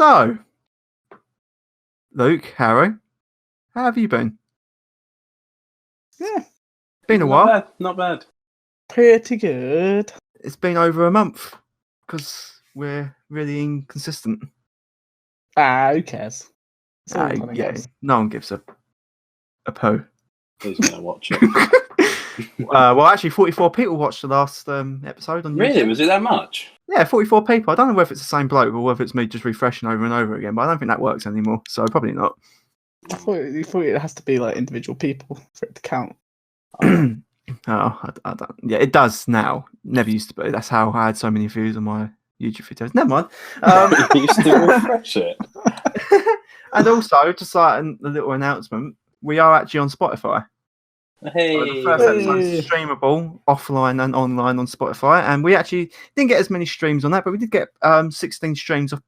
So, Luke, Harry, how have you been? Yeah, Been a while. Not bad. pretty good. It's been over a month because we're really inconsistent. Who cares? It's all fun and games. No one gives a poo. Who's going to watch it? Well, actually, 44 people watched the last episode on YouTube. Really? Was it that much? Yeah, 44 people. I don't know whether it's the same bloke or whether it's me just refreshing over and over again, but I don't think that works anymore, so probably not. I thought it has to be like individual people for it to count. I don't. Yeah, it does now. Never used to be. That's how I had so many views on my YouTube videos. Never mind. You still refresh it. And also, just like a little announcement, we are actually on Spotify. Hey. So the first episode is streamable offline and online on Spotify, and we actually didn't get as many streams on that, but we did get 16 streams of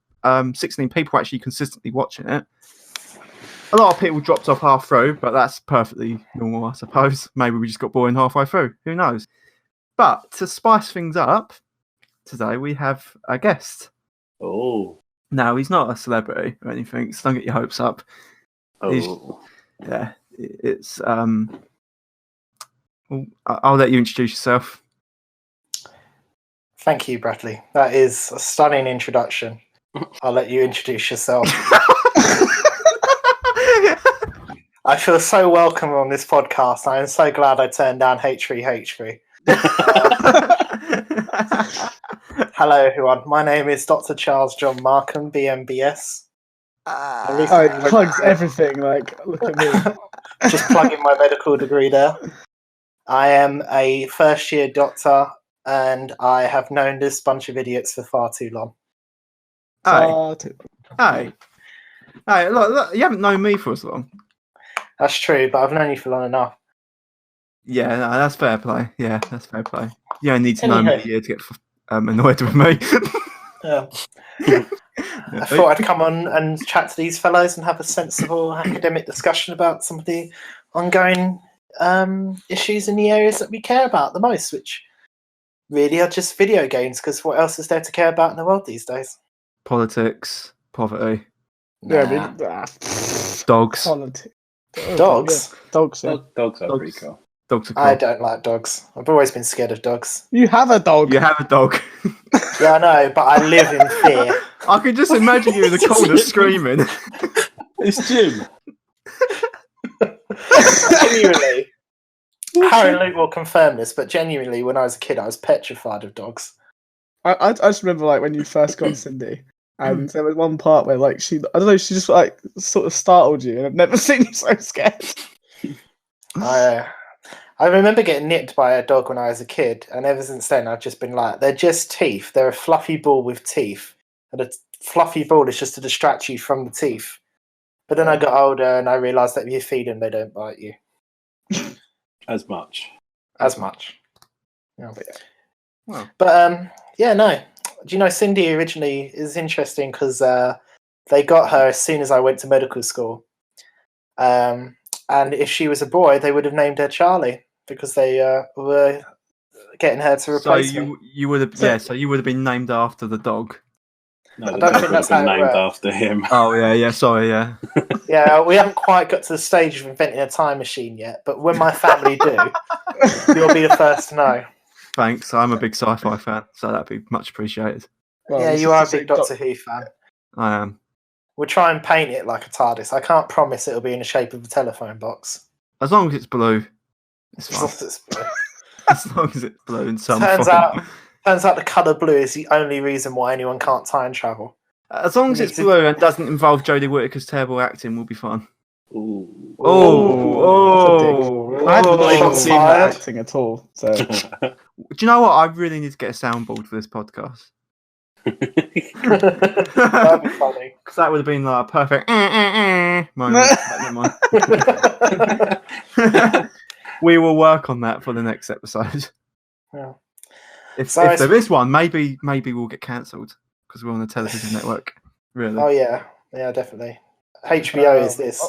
16 people actually consistently watching it. A lot of people dropped off half through, but that's perfectly normal, I suppose. Maybe we just got boring halfway through. Who knows? But to spice things up, today we have a guest. Oh. Now, he's not a celebrity or anything, so don't get your hopes up. Oh. It's well, I'll let you introduce yourself. Thank you, Bradley. That is a stunning introduction. I'll let you introduce yourself. I feel so welcome on this podcast. I am so glad I turned down H3H3. Hello, everyone. My name is Dr. Charles John Markham, BMBS. It plugs everything. Like, look at me. Just plugging my medical degree there. I am a first-year doctor, and I have known this bunch of idiots for far too long. Hey, look, you haven't known me for as long. That's true, but I've known you for long enough. Yeah, no, that's fair play. Yeah, that's fair play. You don't need to know me Anyway. a year to get annoyed with me. Yeah. I thought I'd come on and chat to these fellows and have a sensible academic discussion about some of the ongoing issues in the areas that we care about the most, which really are just video games, because what else is there to care about in the world these days? Politics, poverty, Yeah, Nah. I mean, dogs. Politics. Dogs? Yeah. Dogs. Yeah. Dogs are pretty cool. Dogs are cool. I don't like dogs. I've always been scared of dogs. You have a dog. You have a dog. Yeah, I know, but I live in fear. I can just imagine you in the corner screaming. It's Jim. Genuinely. Harry and Luke will confirm this, but genuinely, when I was a kid, I was petrified of dogs. I just remember like when you first got Cindy, and there was one part where like she just like sort of startled you, and I've never seen you so scared. I remember getting nipped by a dog when I was a kid, and ever since then I've just been like, they're just teeth. They're a fluffy ball with teeth, and a fluffy ball is just to distract you from the teeth. But then I got older and I realised that if you feed them, they don't bite you As much. as much. Yeah. Wow. But yeah, no. Do you know Cindy originally is interesting because they got her as soon as I went to medical school. And if she was a boy, they would have named her Charlie because they were getting her to replace me. you would have so you would have been named after the dog. No, I the don't dog think would have that's how been it named works. after him. Oh yeah, sorry, yeah. Yeah, we haven't quite got to the stage of inventing a time machine yet, but when my family do, you'll be the first to know. Thanks. I'm a big sci-fi fan, so that'd be much appreciated. Well, Yeah, this you is are a to say big Doctor Who fan. I am. We'll try and paint it like a TARDIS. I can't promise it'll be in the shape of a telephone box. As long as it's blue, it's fine. As long as it's blue in some Turns form. out the colour blue is the only reason why anyone can't time travel. As long as it's blue and doesn't involve Jodie Whittaker's terrible acting, we'll be fine. Ooh. Oh, I have not even Shots seen that fired. acting at all. So Do you know what? I really need to get a soundboard for this podcast. That'd be funny. Because that would have been like a perfect moment. But never mind. We will work on that for the next episode. Yeah. If So there is one, maybe we'll get cancelled because we're on the television network. Really? Oh yeah, definitely. HBO is this.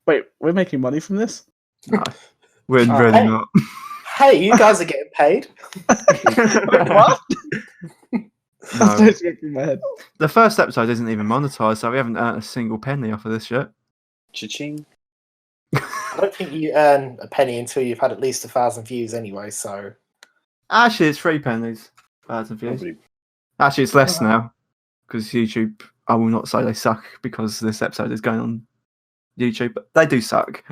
wait, we're making money from this? No, we're Oh. really Hey. not. Hey, you guys are getting paid. What? No. That's going through my head. The first episode isn't even monetized, so we haven't earned a single penny off of this yet. Cha-ching. I don't think you earn a penny until you've had at least 1,000 views anyway. So Actually, it's 3 pennies. 1,000 views. Probably. Actually, it's less now because YouTube. I will not say they suck because this episode is going on YouTube, but they do suck.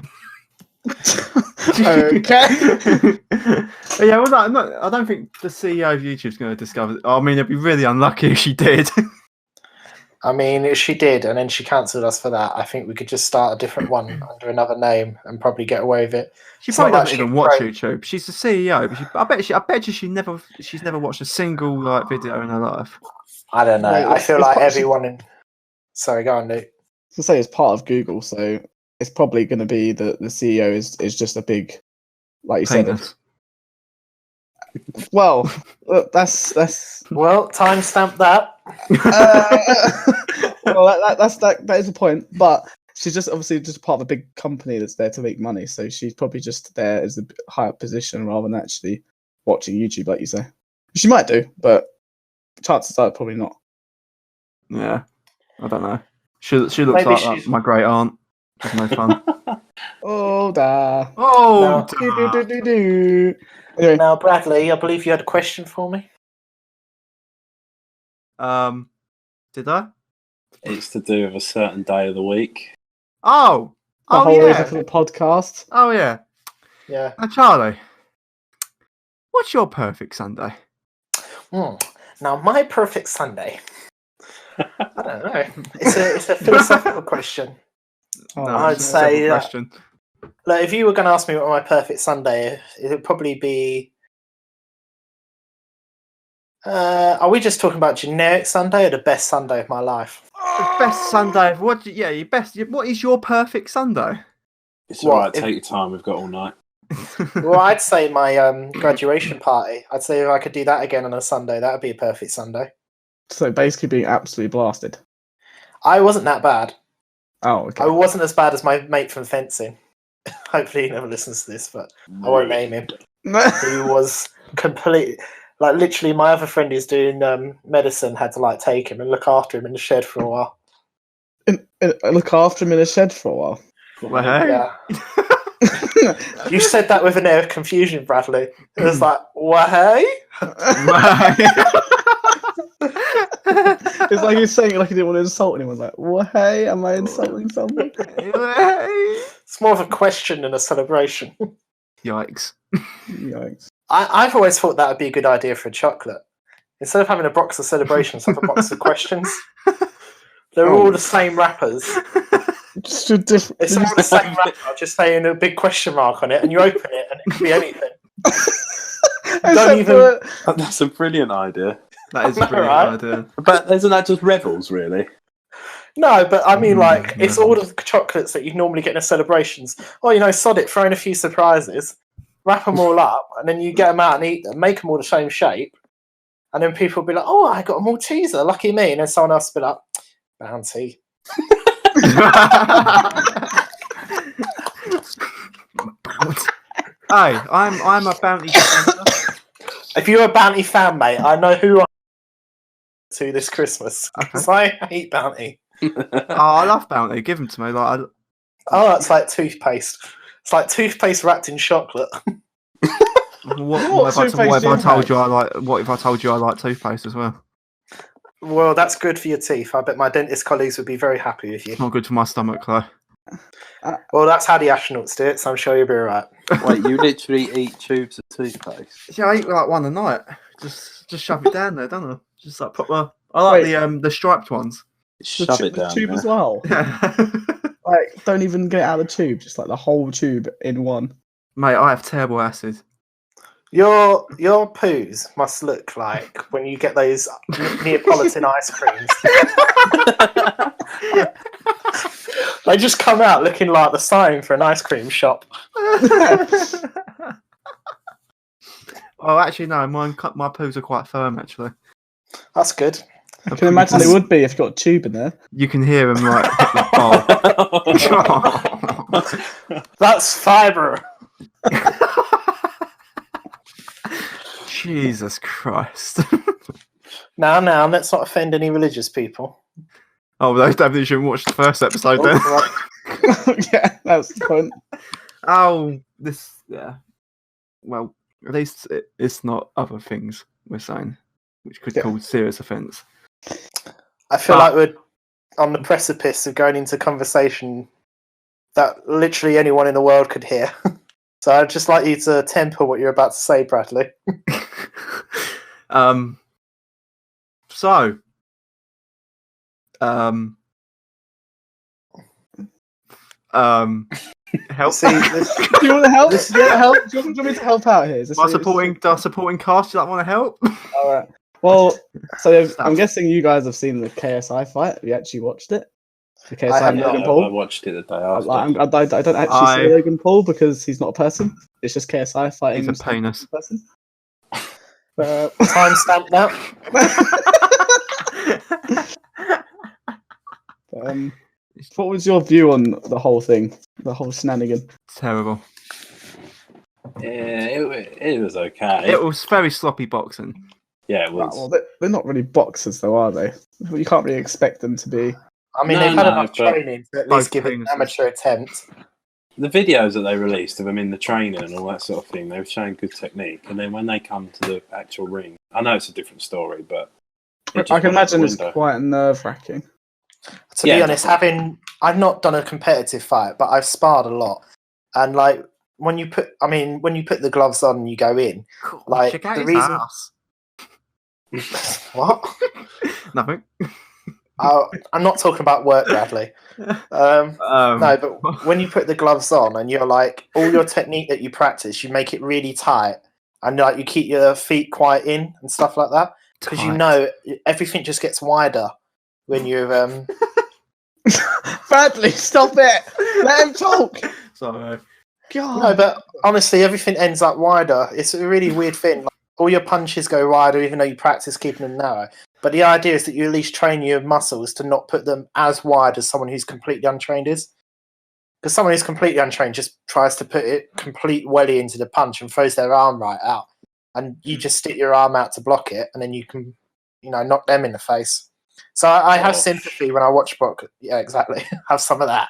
Okay. But yeah, well, I don't think the CEO of YouTube's going to discover. I mean, it'd be really unlucky if she did. I mean, if she did, and then she cancelled us for that, I think we could just start a different one under another name and probably get away with it. She It's probably not like doesn't even she's watch great. YouTube. She's the CEO, but I bet you she's never watched a single like video in her life. I don't know. Well, I feel it's like quite- everyone in. Sorry, go on, Luke. To say it's part of Google, so it's probably going to be that the CEO is just a big, like you said. Penis. Well, look, that's Well, timestamp that. well, that is a point. But she's just obviously just part of a big company that's there to make money. So she's probably just there as a higher position rather than actually watching YouTube, like you say. She might do, but chances are probably not. Yeah, I don't know. She looks Maybe like she's- my great aunt. She's no fun. Oh, da. Oh, Do. Anyway, Now, Bradley, I believe you had a question for me. did I? It's to do with a certain day of the week. Oh, the oh whole reason yeah, for the podcast. oh yeah. Yeah. Now, Charlie, what's your perfect Sunday? Now, my perfect Sunday. I don't know. It's a philosophical question. Oh, I'd it's a say simple that- question. Like, if you were going to ask me what my perfect Sunday, it would probably be. Are we just talking about generic Sunday or the best Sunday of my life? The best Sunday. What? Yeah, your best. What is your perfect Sunday? It's What, alright, if- take your time, we've got all night. Well, I'd say my graduation party. I'd say if I could do that again on a Sunday, that would be a perfect Sunday. So basically being absolutely blasted. I wasn't that bad. Oh, okay. I wasn't as bad as my mate from fencing. Hopefully he never listens to this, but I won't name him. He was complete. Like, literally, my other friend who's doing medicine had to like take him and look after him in the shed for a while. Look after him in a shed for a while. Well, hey. Yeah, you said that with an air of confusion, Bradley. It was like, what? Hey? It's like he's saying it like he didn't want to insult anyone. Like, well, hey, am I insulting someone? It's more of a question than a celebration. Yikes. Yikes. I've always thought that would be a good idea for a chocolate. Instead of having a box of celebrations, have a box of questions. They're all the same wrappers. Just a different. It's all the same wrapper, just saying a big question mark on it, and you open it, and it could be anything. Don't even- That's a brilliant idea. That is a brilliant Right. idea. But isn't that just Revels, really? No, but I mean, like, it's yeah. all the chocolates that you normally get in a celebrations. Oh, you know, sod it, throw in a few surprises, wrap them all up, and then you get them out and eat them, make them all the same shape, and then people will be like, oh, I got a Malteser, lucky me, and then someone else will be like, bounty. Hey, I'm a bounty defender. If you're a bounty fan, mate, I know who I to this Christmas, because I hate bounty. Oh, I love bounty. Give them to me. Like, Oh, it's like toothpaste. It's like toothpaste wrapped in chocolate. what if toothpaste I do you told have? you I like? What if I told you I like toothpaste as well? Well, that's good for your teeth. I bet my dentist colleagues would be very happy with you. It's not good for my stomach, though. Well, that's how the astronauts do it, so I'm sure you'll be alright. Wait, you literally eat tubes of toothpaste? Yeah, I eat like one a night. Just shove it down there, don't I? Just like proper. I like the striped ones. Shove it down tube there. as well. Like, don't even get it out of the tube. Just like the whole tube in one. Mate, I have terrible acid. Your poos must look like when you get those Neapolitan ice creams. They just come out looking like the sign for an ice cream shop. Oh, actually, no. My poos are quite firm. Actually, That's good. I can imagine they would be if you got a tube in there. You can hear them like. Oh. That's fibre. Jesus Christ. Now, let's not offend any religious people. Oh, they definitely shouldn't watch the first episode then. Right. Yeah, that's the point. Oh, yeah. Well, at least it's not other things we're saying, which could cause serious offence. I feel like we're on the precipice of going into conversation that literally anyone in the world could hear. So I'd just like you to temper what you're about to say, Bradley. So, help. See, Do you want to help? Do you want me to help out here? Is this Our supporting cast, you want to help? All right. Well, so I'm guessing you guys have seen the KSI fight. Have you actually watched it? The KSI have and not. Logan Paul. I watched it the day after. I don't actually see Logan Paul because he's not a person. It's just KSI fighting. He's a penis. Person. Timestamp now. What was your view on the whole thing, the whole shenanigan? Terrible. Yeah, it was okay. It was very sloppy boxing. Yeah, it was. Well, they're not really boxers, though, are they? You can't really expect them to be. I mean, they've had enough training to at least give it an amateur attempt. The videos that they released of them in the training and all that sort of thing, they were showing good technique. And then when they come to the actual ring, I know it's a different story, but I can imagine it's quite nerve-wracking. To be honest, I've not done a competitive fight, but I've sparred a lot. And like when you put the gloves on and you go in, like the reason. What? Nothing. I'm not talking about work, Bradley. No, but when you put the gloves on and you're like, all your technique that you practice, you make it really tight, and like you keep your feet quite in and stuff like that, because you know everything just gets wider when you're. Bradley, stop it! Let him talk. Sorry. God. No, but honestly, everything ends up wider. It's a really weird thing. Like, all your punches go wider, even though you practice keeping them narrow. But the idea is that you at least train your muscles to not put them as wide as someone who's completely untrained is. Because someone who's completely untrained just tries to put it complete welly into the punch and throws their arm right out. And you just stick your arm out to block it, and then you can, knock them in the face. So I have sympathy when I watch boxing. Yeah, exactly. Have some of that.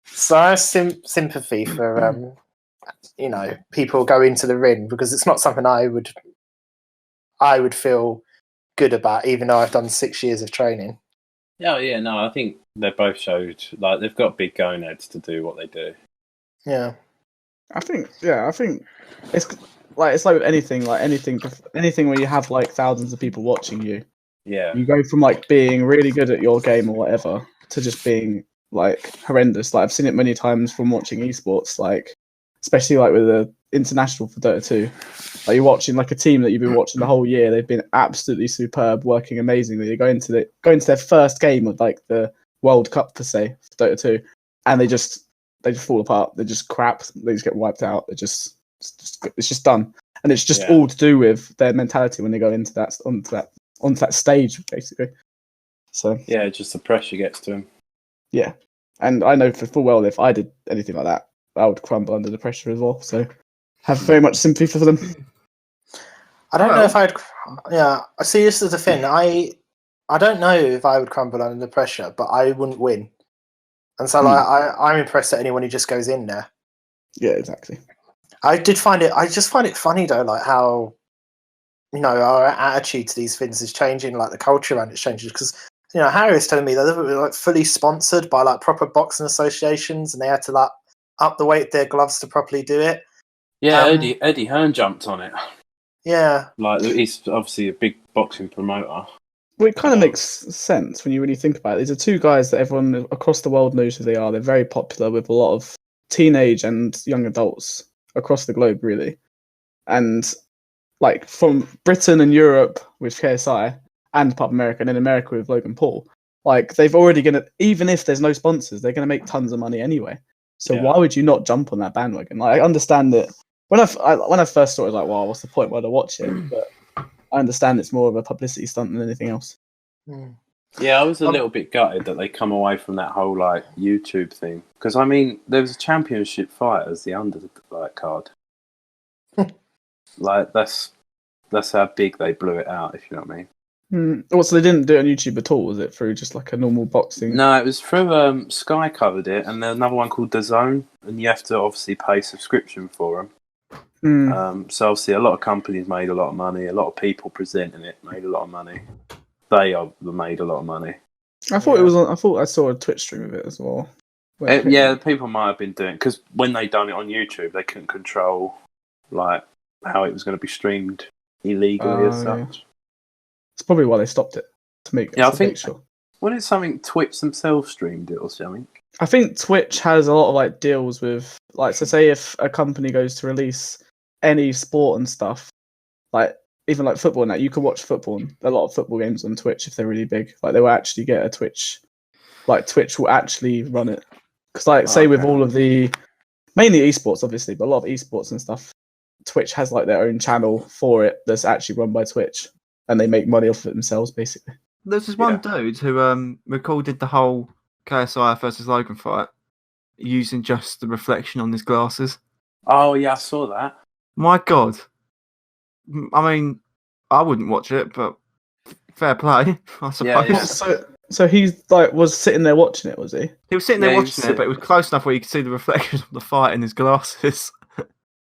So I have sympathy for, people go into the ring, because it's not something I would feel good about, even though I've done 6 years of training. Oh yeah, no, I think they both showed like they've got big gonads to do what they do. Yeah, I think it's like with anything where you have like thousands of people watching you. Yeah, you go from like being really good at your game or whatever to just being like horrendous. Like I've seen it many times from watching esports, like especially like with the international for Dota 2. Like you're watching like a team that you've been watching the whole year. They've been absolutely superb, working amazingly. They go into their first game of like the World Cup per se for Dota 2, and they just fall apart. They're just crap. They just get wiped out. It's just done, and it's just all to do with their mentality when they go into onto that stage basically. So yeah, just the pressure gets to them. Yeah, and I know for full well if I did anything like that, I would crumble under the pressure as well. So have very much sympathy for them. I don't know if I'd. Yeah, I see. This is the thing. I don't know if I would crumble under the pressure, but I wouldn't win. And so, I'm impressed at anyone who just goes in there. Yeah, exactly. I just find it funny though, like how, our attitude to these things is changing, like the culture around it's changing. Because Harry was telling me that they were like fully sponsored by like proper boxing associations, and they had to like up the weight of their gloves to properly do it. Yeah, Eddie Hearn jumped on it. Yeah, like he's obviously a big boxing promoter. Well, it kind of makes sense when you really think about it. These are two guys that everyone across the world knows who they are. They're very popular with a lot of teenage and young adults across the globe, really. And like from Britain and Europe with KSI, and Pop America, and in America with Logan Paul, like they've already even if there's no sponsors, they're gonna make tons of money anyway. So why would you not jump on that bandwagon? Like I understand that when I first saw it, I was like, well, what's the point? Why do I watch it? But I understand it's more of a publicity stunt than anything else. Yeah, I was a little bit gutted that they come away from that whole like YouTube thing, because I mean there was a championship fight as the under card. Like that's That's how big they blew it out, if you know what I mean. So they didn't do it on YouTube at all, was it? Through just like a normal boxing? No, it was through Sky covered it, and there's another one called DAZN, and you have to obviously pay subscription for them. So obviously a lot of companies made a lot of money, a lot of people presenting it made a lot of money. They have made a lot of money. I thought it was on. I thought I saw a Twitch stream of it as well. Yeah, people might have been doing, because when they done it on YouTube, they couldn't control like how it was going to be streamed illegally as such. Yeah. It's probably why they stopped it, to make I think sure. Wasn't it something Twitch themselves streamed it or something? I think Twitch has a lot of like deals with, like, so say if a company goes to release any sport and stuff, like even like football and that, you can watch football, a lot of football games on Twitch if they're really big. Like they will actually get a Twitch, like Twitch will actually run it. Because like say with all of the, mainly esports obviously, but a lot of esports and stuff, Twitch has like their own channel for it that's actually run by Twitch, and they make money off of it themselves basically. There's this one dude who recorded the whole KSI versus Logan fight using just the reflection on his glasses. Oh yeah, I saw that. My God. I mean, I wouldn't watch it, but fair play, I suppose. Yeah. So he's like was sitting there watching it, was he? He was sitting there watching it, but it was close enough where you could see the reflection of the fight in his glasses.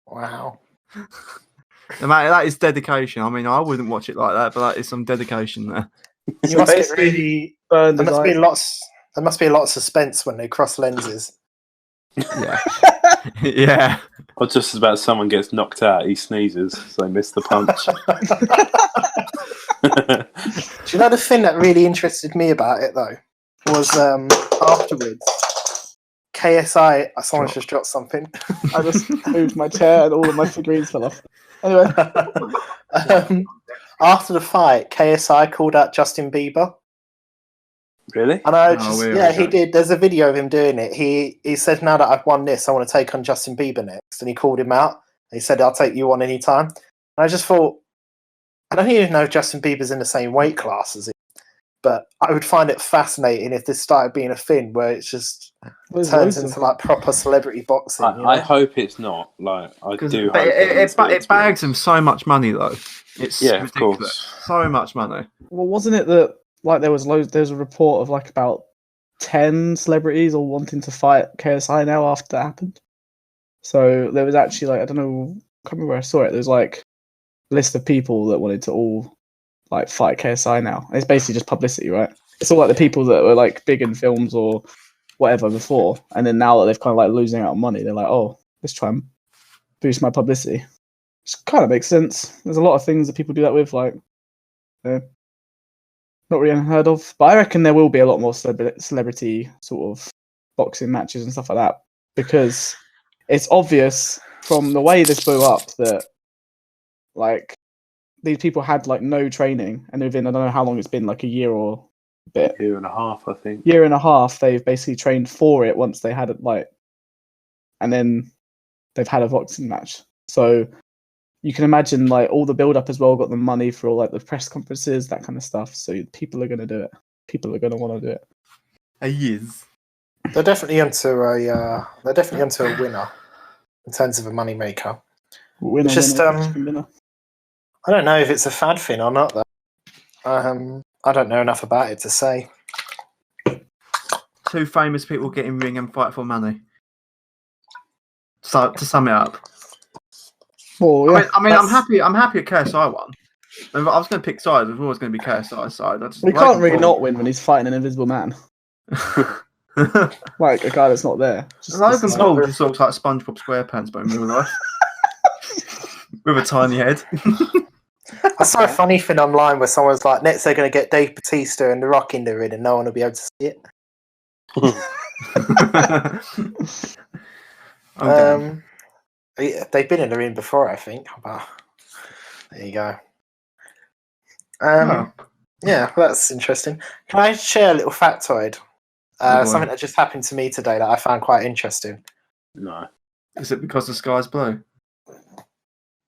Wow. Mate, that is dedication. I mean, I wouldn't watch it like that, but that is some dedication there. There must be there must be a lot of suspense when they cross lenses. Yeah. Yeah. Or just about someone gets knocked out, he sneezes, so they miss the punch. Do you know the thing that really interested me about it though was afterwards, KSI. Someone just dropped something. I just moved my chair and all of my figurines fell off. Anyway, after the fight, KSI called out Justin Bieber. Really? And I just, he did. There's a video of him doing it. He said, "Now that I've won this, I want to take on Justin Bieber next." And he called him out. He said, "I'll take you on any time." And I just thought, I don't even know if Justin Bieber's in the same weight class as him, but I would find it fascinating if this started being a thing where it just turns into like proper celebrity boxing. I hope it's not. Like I do. But it bags him so much money though. It's ridiculous. Of course. So much money. Well, wasn't it that like there was a report of like about 10 celebrities all wanting to fight KSI now after that happened? So there was actually like, I don't know, I can't remember where I saw it. There's like a list of people that wanted to all like fight KSI now. And it's basically just publicity, right? It's all like the people that were like big in films or whatever before, and then now that they've kind of like losing out on money, they're like, oh, let's try and boost my publicity. Which kind of makes sense. There's a lot of things that people do that with, like not really unheard of. But I reckon there will be a lot more celebrity sort of boxing matches and stuff like that, because it's obvious from the way this blew up that like these people had like no training, and within I don't know how long it's been, like a year or a bit. Year and a half, I think. Year and a half, they've basically trained for it once they had it, like, and then they've had a boxing match. So you can imagine like all the build up as well, got the money for all like the press conferences, that kind of stuff. So people are going to do it. People are going to want to do it. Yes. They're definitely onto a winner in terms of a money maker. Winner, it's just winner. I don't know if it's a fad thing or not though. I don't know enough about it to say. Two famous people get in ring and fight for money. So to sum it up. Well, yeah, I mean, I'm happy at KSI won. I was going to pick sides. It was always going to be KSI's side. We can't really not win when he's fighting an invisible man. Like a guy that's not there. Logan Paul just looks like SpongeBob SquarePants, but in real life. With a tiny head. I saw a funny thing online where someone's like, next they're going to get Dave Bautista and The Rock in the ring and no one will be able to see it. They've been in the ring before, I think. But there you go. Yeah, well, that's interesting. Can I share a little factoid? Something that just happened to me today that I found quite interesting. No. Is it because the sky's blue?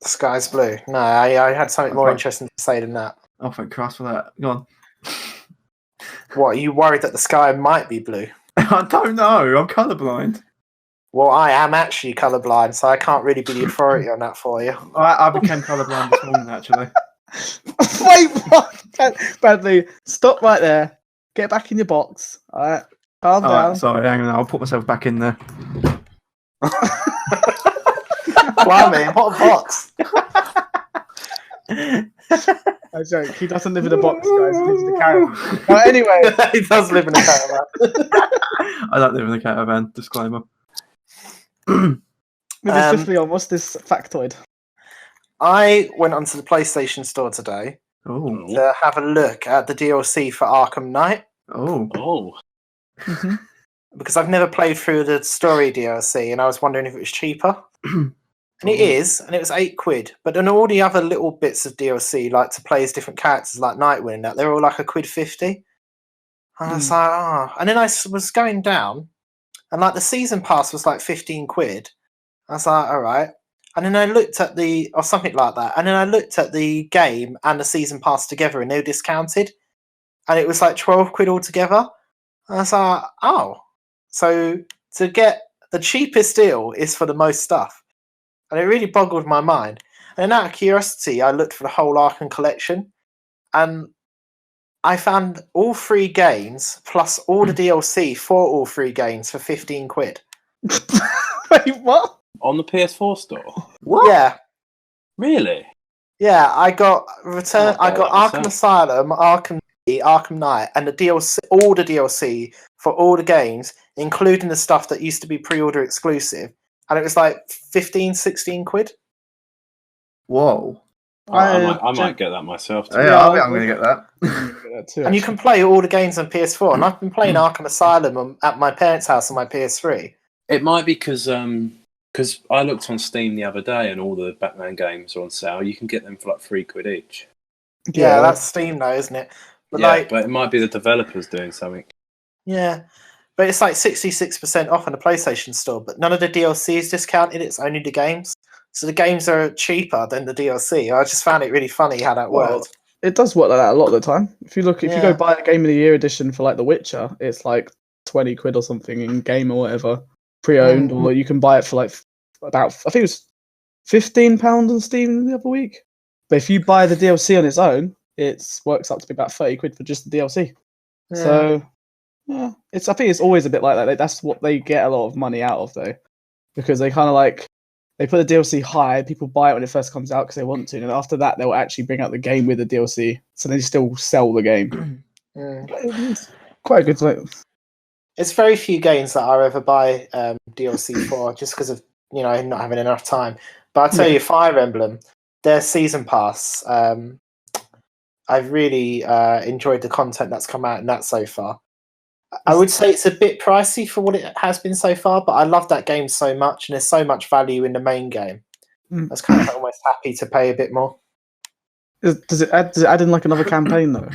The sky's blue. No, I had something more interesting to say than that. Oh, thank Christ for that. Go on. What, are you worried that the sky might be blue? I don't know. I'm colourblind. Well, I am actually colourblind, so I can't really be the authority on that for you. I became colourblind this morning, actually. Wait, what? Bradley, stop right there. Get back in your box. All right, calm All down. right, sorry, hang on. I'll put myself back in there. Blimey, what a box! I joke. He doesn't live in a box, guys. He lives in a caravan. But anyway, He does live in a caravan. I don't live in a caravan. Disclaimer. moving swiftly on. What's this factoid? I went onto the PlayStation Store today Oh, to have a look at the DLC for Arkham Knight Oh. because I've never played through the story DLC, and I was wondering if it was cheaper. And it is, and it was £8. But then all the other little bits of DLC, like to play as different characters, like Nightwing, and that they're all like £1.50. And I was like, oh. And then I was going down, and like the season pass was like £15. I was like, all right. And then I looked at or something like that. And then I looked at the game and the season pass together, and they were discounted, and it was like £12 altogether. And I was like, oh, so to get the cheapest deal is for the most stuff. And it really boggled my mind. And out of curiosity, I looked for the whole Arkham collection, and I found all 3 games plus all the DLC for all 3 games for £15. Wait, what? On the PS4 store? what? Yeah, Really? yeah. I got Return. Oh, I got that Arkham was Asylum, Arkham Knight, and the DLC, all the DLC for all the games, including the stuff that used to be pre-order exclusive, and it was like 15, 16 quid. Whoa. I might get that myself too. Yeah, I think I'm going to get that. And you can play all the games on PS4, and I've been playing Arkham Asylum at my parents' house on my PS3. It might be because I looked on Steam the other day and all the Batman games are on sale. You can get them for like £3 each. Yeah, that's Steam though, isn't it? But yeah, like, but it might be the developers doing something. yeah, but it's like 66% off on the PlayStation Store, but none of the DLC is discounted. It's only the games. So the games are cheaper than the DLC. I just found it really funny how that worked. It does work like that a lot of the time. If you go buy the Game of the Year edition for like The Witcher, it's like £20 or something in game or whatever, pre-owned, or you can buy it for like about, I think it was £15 on Steam the other week. But if you buy the DLC on its own, it works up to be about £30 for just the DLC. Yeah. So yeah, I think it's always a bit like that. That's what they get a lot of money out of though, because they kind of like. They put the DLC high, people buy it when it first comes out because they want to, and after that they'll actually bring out the game with the DLC, so they still sell the game. It's quite a good thing. It's very few games that I ever buy DLC for, just because of not having enough time. But I tell you, Fire Emblem, their season pass, I've really enjoyed the content that's come out in that so far. I would say it's a bit pricey for what it has been so far, but I love that game so much, and there's so much value in the main game. I was kind of almost happy to pay a bit more. Does it add in like another campaign though?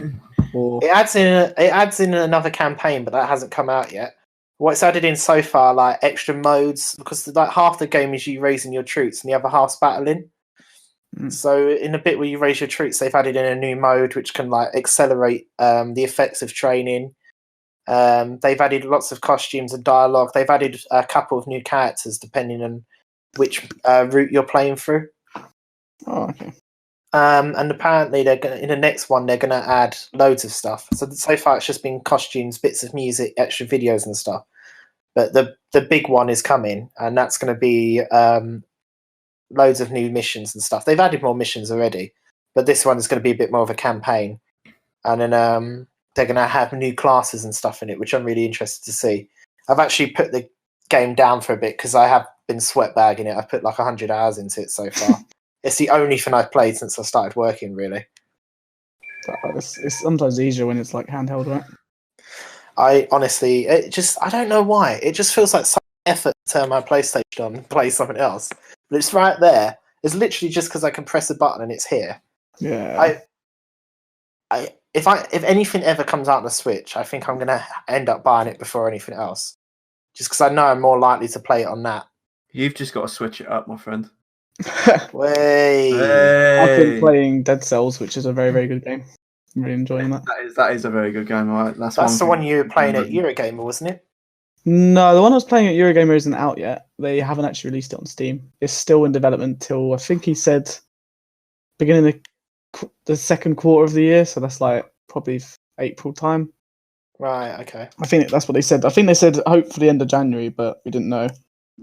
Or... It adds in another campaign, but that hasn't come out yet. What's added in so far, like extra modes, because like half the game is you raising your troops, and the other half's battling. So in a bit where you raise your troops, they've added in a new mode which can like accelerate the effects of training. They've added lots of costumes and dialogue. They've added a couple of new characters depending on which route you're playing through. Oh, okay. And apparently, in the next one, they're going to add loads of stuff. So far, it's just been costumes, bits of music, extra videos and stuff. But the big one is coming, and that's going to be loads of new missions and stuff. They've added more missions already, but this one is going to be a bit more of a campaign. And then they're going to have new classes and stuff in it, which I'm really interested to see. I've actually put the game down for a bit because I have been sweatbagging it. I've put like 100 hours into it so far. It's the only thing I've played since I started working, really. It's sometimes easier when it's like handheld, right? I honestly, I don't know why. It just feels like some effort to turn my PlayStation on and play something else. But it's right there. It's literally just because I can press a button and it's here. Yeah. If anything ever comes out on the Switch, I think I'm going to end up buying it before anything else. Just because I know I'm more likely to play it on that. You've just got to switch it up, my friend. Way. I've been playing Dead Cells, which is a very, very good game. I'm really enjoying that. That is a very good game, right? That's the one you were playing at Eurogamer, wasn't it? No, the one I was playing at Eurogamer isn't out yet. They haven't actually released it on Steam. It's still in development till, I think he said, beginning of the second quarter of the year, so that's like probably April time. Right. Okay. I think that's what they said. I think they said hopefully end of January, but we didn't know.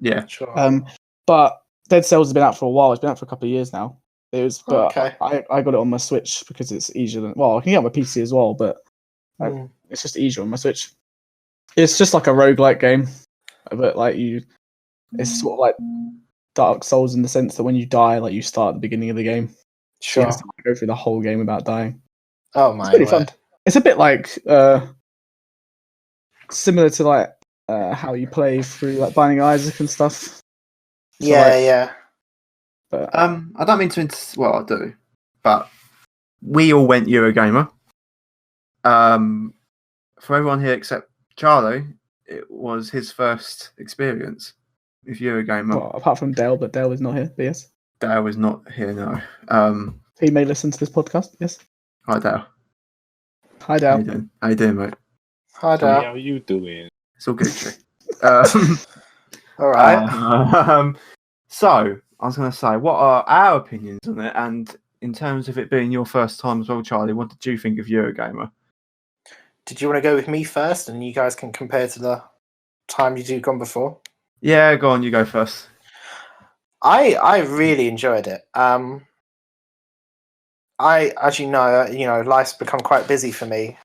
Yeah. Sure. But Dead Cells has been out for a while. It's been out for a couple of years now. But Okay. I got it on my Switch because it's easier than. Well, I can get it on my PC as well, but Mm. it's just easier on my Switch. It's just like a roguelike game, but like it's sort of like Dark Souls in the sense that when you die, like you start at the beginning of the game. So you Sure. have to go through the whole game without dying. Oh my It's really word. fun. It's a bit like similar to like how you play through like Binding of Isaac and stuff. So, Yeah. like, Yeah. but I don't mean to. Well, I do, but we all went Eurogamer. For everyone here except Charlie, it was his first experience with Eurogamer. well, apart from Dale, but Dale is not here. But yes, Dale is not here now. he may listen to this podcast. Yes. Hi, Dale. Hi, How Dale. you doing? How you doing, mate? Hi, Hey, Dale. how you doing? It's all Gucci. All right. So, I was going to say, what are our opinions on it? And in terms of it being your first time as well, Charlie, what did you think of Eurogamer? Did you want to go with me first, and you guys can compare to the time you've gone before? Yeah, go on, you go first. I really enjoyed it. As you know, life's become quite busy for me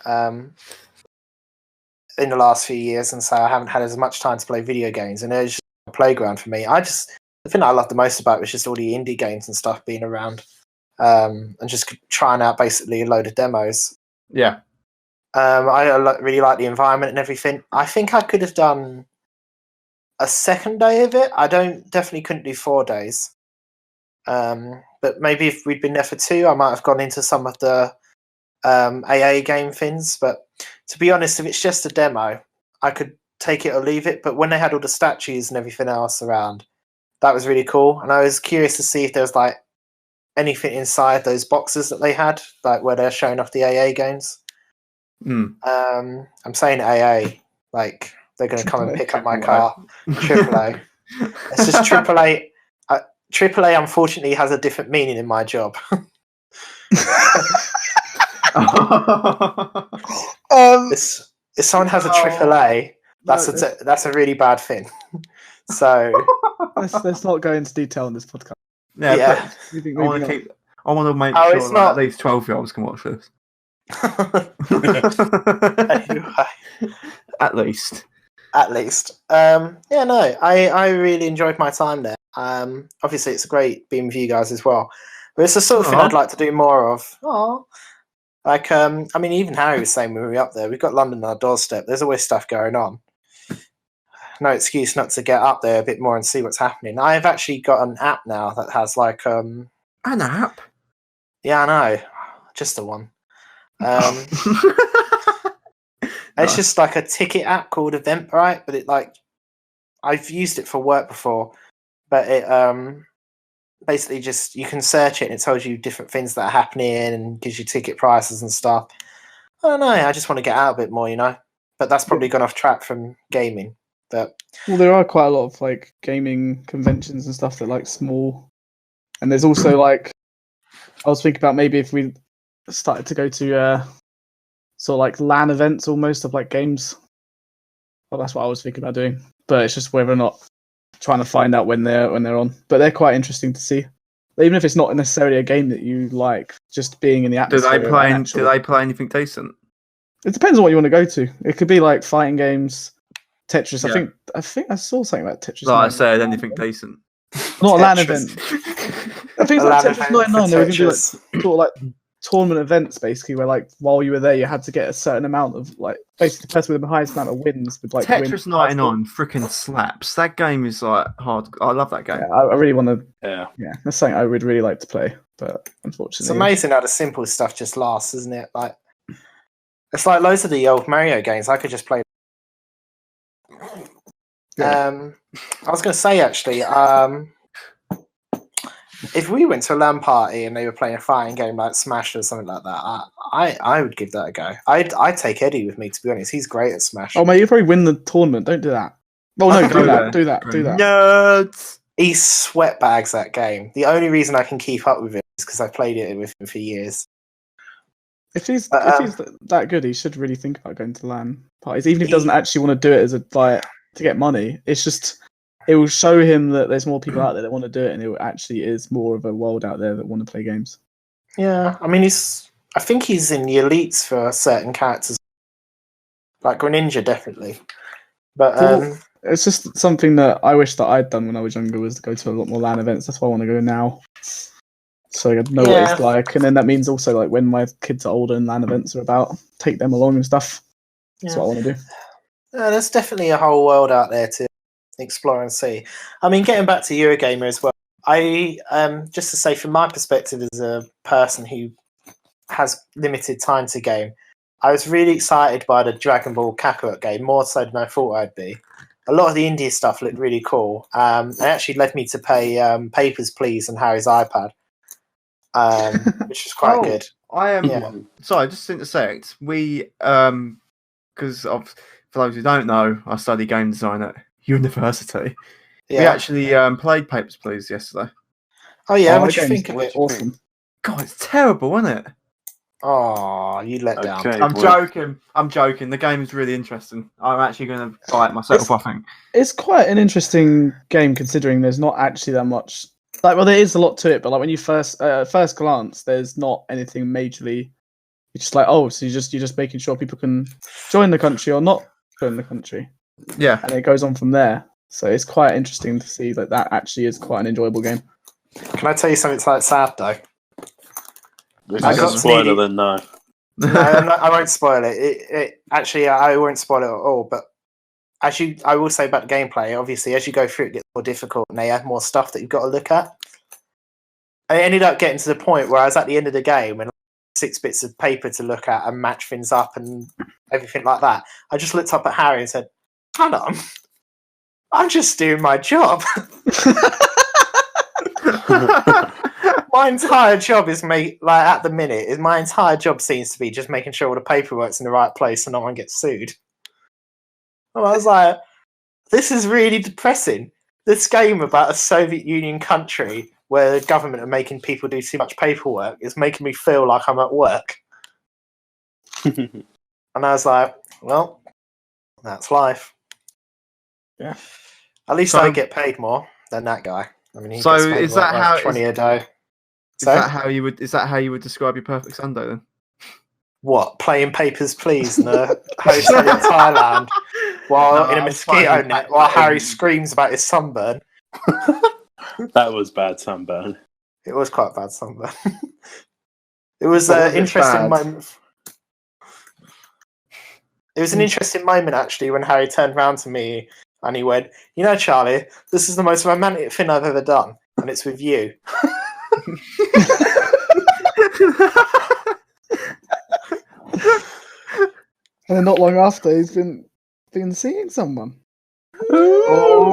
in the last few years, and so I haven't had as much time to play video games, and it was just a playground for me. The thing I loved the most about it was just all the indie games and stuff being around, and just trying out basically a load of demos. Yeah. I really like the environment and everything. I think I could have done a second day of it. I definitely couldn't do 4 days. But maybe if we'd been there for 2, I might have gone into some of the AA game things. But to be honest, if it's just a demo, I could take it or leave it. But when they had all the statues and everything else around, that was really cool. And I was curious to see if there was like anything inside those boxes that they had, like where they're showing off the AA games. Mm. I'm saying AA, like they're going to come and AAA. pick up my car. AAA. It's just AAA. AAA, unfortunately, has a different meaning in my job. If someone has a AAA, that's a really bad thing. So let's not go into detail on this podcast. Yeah. You think I want to maybe keep. I want to make Oh, sure it's that not- at least 12-year-olds can watch this. anyway, At least. at least. I really enjoyed my time there. Obviously, it's great being with you guys as well. But it's the sort of thing Aw. I'd like to do more of. Oh, like I mean, even Harry was saying when we were up there, we've got London on our doorstep. There's always stuff going on. No excuse not to get up there a bit more and see what's happening. I've actually got an app now that has like An app. yeah, I know, just the one. It's just like a ticket app called Eventbrite, but it like I've used it for work before, but it basically just you can search it and it tells you different things that are happening and gives you ticket prices and stuff. I don't know. I just want to get out a bit more, But that's probably gone off track from gaming. But Well, there are quite a lot of like gaming conventions and stuff that like small, and there's also like I was thinking about maybe if we started to go to sort of like LAN events almost of like games. Well, that's what I was thinking about doing, but it's just whether or not trying to find out when they're on. But they're quite interesting to see, even if it's not necessarily a game that you like. Just being in the Do atmosphere. do they play anything decent? It depends on what you want to go to. It could be like fighting games, Tetris. Yeah. I think I saw something about Tetris. Like I said, anything decent. Not a LAN Tetris. event. I think it's A like LAN Tetris event 99. They for were going to do like Tetris. sort of like tournament events basically, where like while you were there, you had to get a certain amount of like basically the person with the highest amount of wins would like win. Tetris 99 freaking slaps. That game is like hard. I love that game. Yeah, I really want to. Yeah. Yeah, that's something I would really like to play, but It's unfortunately, amazing how the simple stuff just lasts, isn't it? Like it's like loads of the old Mario games. I could just play. Yeah. I was going to say actually, if we went to a LAN party and they were playing a fighting game like Smash or something like that, I would give that a go. I'd take Eddie with me, to be honest. He's great at Smash. Oh mate, you probably win the tournament. Don't do that. Oh no, do that. Yeah. Do that. Nerds. he sweatbags that game. The only reason I can keep up with him is because I played it with him for years. If he's that good, he should really think about going to LAN parties, even if he doesn't actually want to do it as a to get money. It's just it will show him that there's more people out there that want to do it, and it actually is more of a world out there that want to play games. Yeah, I mean, I think he's in the elites for certain characters, like Greninja, definitely. But it's just something that I wish that I'd done when I was younger, was to go to a lot more LAN events. That's why I want to go now, so I know what it's like. And then that means also, like, when my kids are older and LAN events are about, take them along and stuff. That's what I want to do. There's definitely a whole world out there to explore and see. I mean, getting back to Eurogamer as well, I just to say, from my perspective as a person who has limited time to game, I was really excited by the Dragon Ball Kakarot game, more so than I thought I'd be. A lot of the indie stuff looked really cool. It actually led me to play Papers, Please and Harry's iPad, which was quite good. I am sorry, just to intersect. We because for those who don't know, I study game design at university. Yeah. We actually played Papers, Please yesterday. Oh yeah, what do you think of it? Awesome. God, it's terrible, isn't it? Oh, you let down. I'm joking. The game is really interesting. I'm actually going to buy it myself, I think. It's quite an interesting game, considering there's not actually that much. Well, there is a lot to it, but like when you first glance, there's not anything majorly. It's just like, so you're just making sure people can join the country or not join the country. Yeah, and it goes on from there. So it's quite interesting to see that actually is quite an enjoyable game. Can I tell you something like sad though? If I got spoiler, then no. No, I won't spoil it. Actually, I won't spoil it at all. But I will say about the gameplay. Obviously, as you go through, it gets more difficult, and they add more stuff that you've got to look at. And it ended up getting to the point where I was at the end of the game and 6 bits of paper to look at and match things up and everything like that. I just looked up at Harry and said, "Hang on, I'm just doing my job." My entire job is at the minute, my entire job seems to be just making sure all the paperwork's in the right place and no one gets sued. And I was like, this is really depressing. This game about a Soviet Union country where the government are making people do too much paperwork is making me feel like I'm at work. And I was like, well, that's life. Yeah. At least I get paid more than that guy. I mean, so gets paid is that how 20 a day? Is that how you would describe your perfect Sunday then? What, playing Papers, Please in a hotel in Thailand while in a mosquito net while Harry screams about his sunburn? That was bad sunburn. It was quite bad sunburn. It was an interesting moment. It was an interesting moment actually when Harry turned around to me and he went, "You know, Charlie, this is the most romantic thing I've ever done, and it's with you." And then not long after, he's been seeing someone. Oh!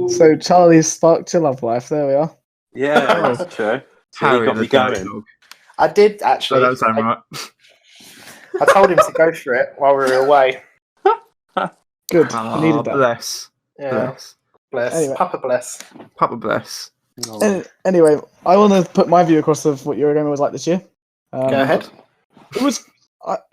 So Charlie's sparked your love life. There we are. Yeah, that's true. Harry got me going. I did actually. That sounds right. I told him to go for it while we were away. Good. I needed that. Bless. Yeah. Bless. Anyway. Papa bless. Papa bless. Anyway, I want to put my view across of what Eurogamer was like this year. Go ahead. It was,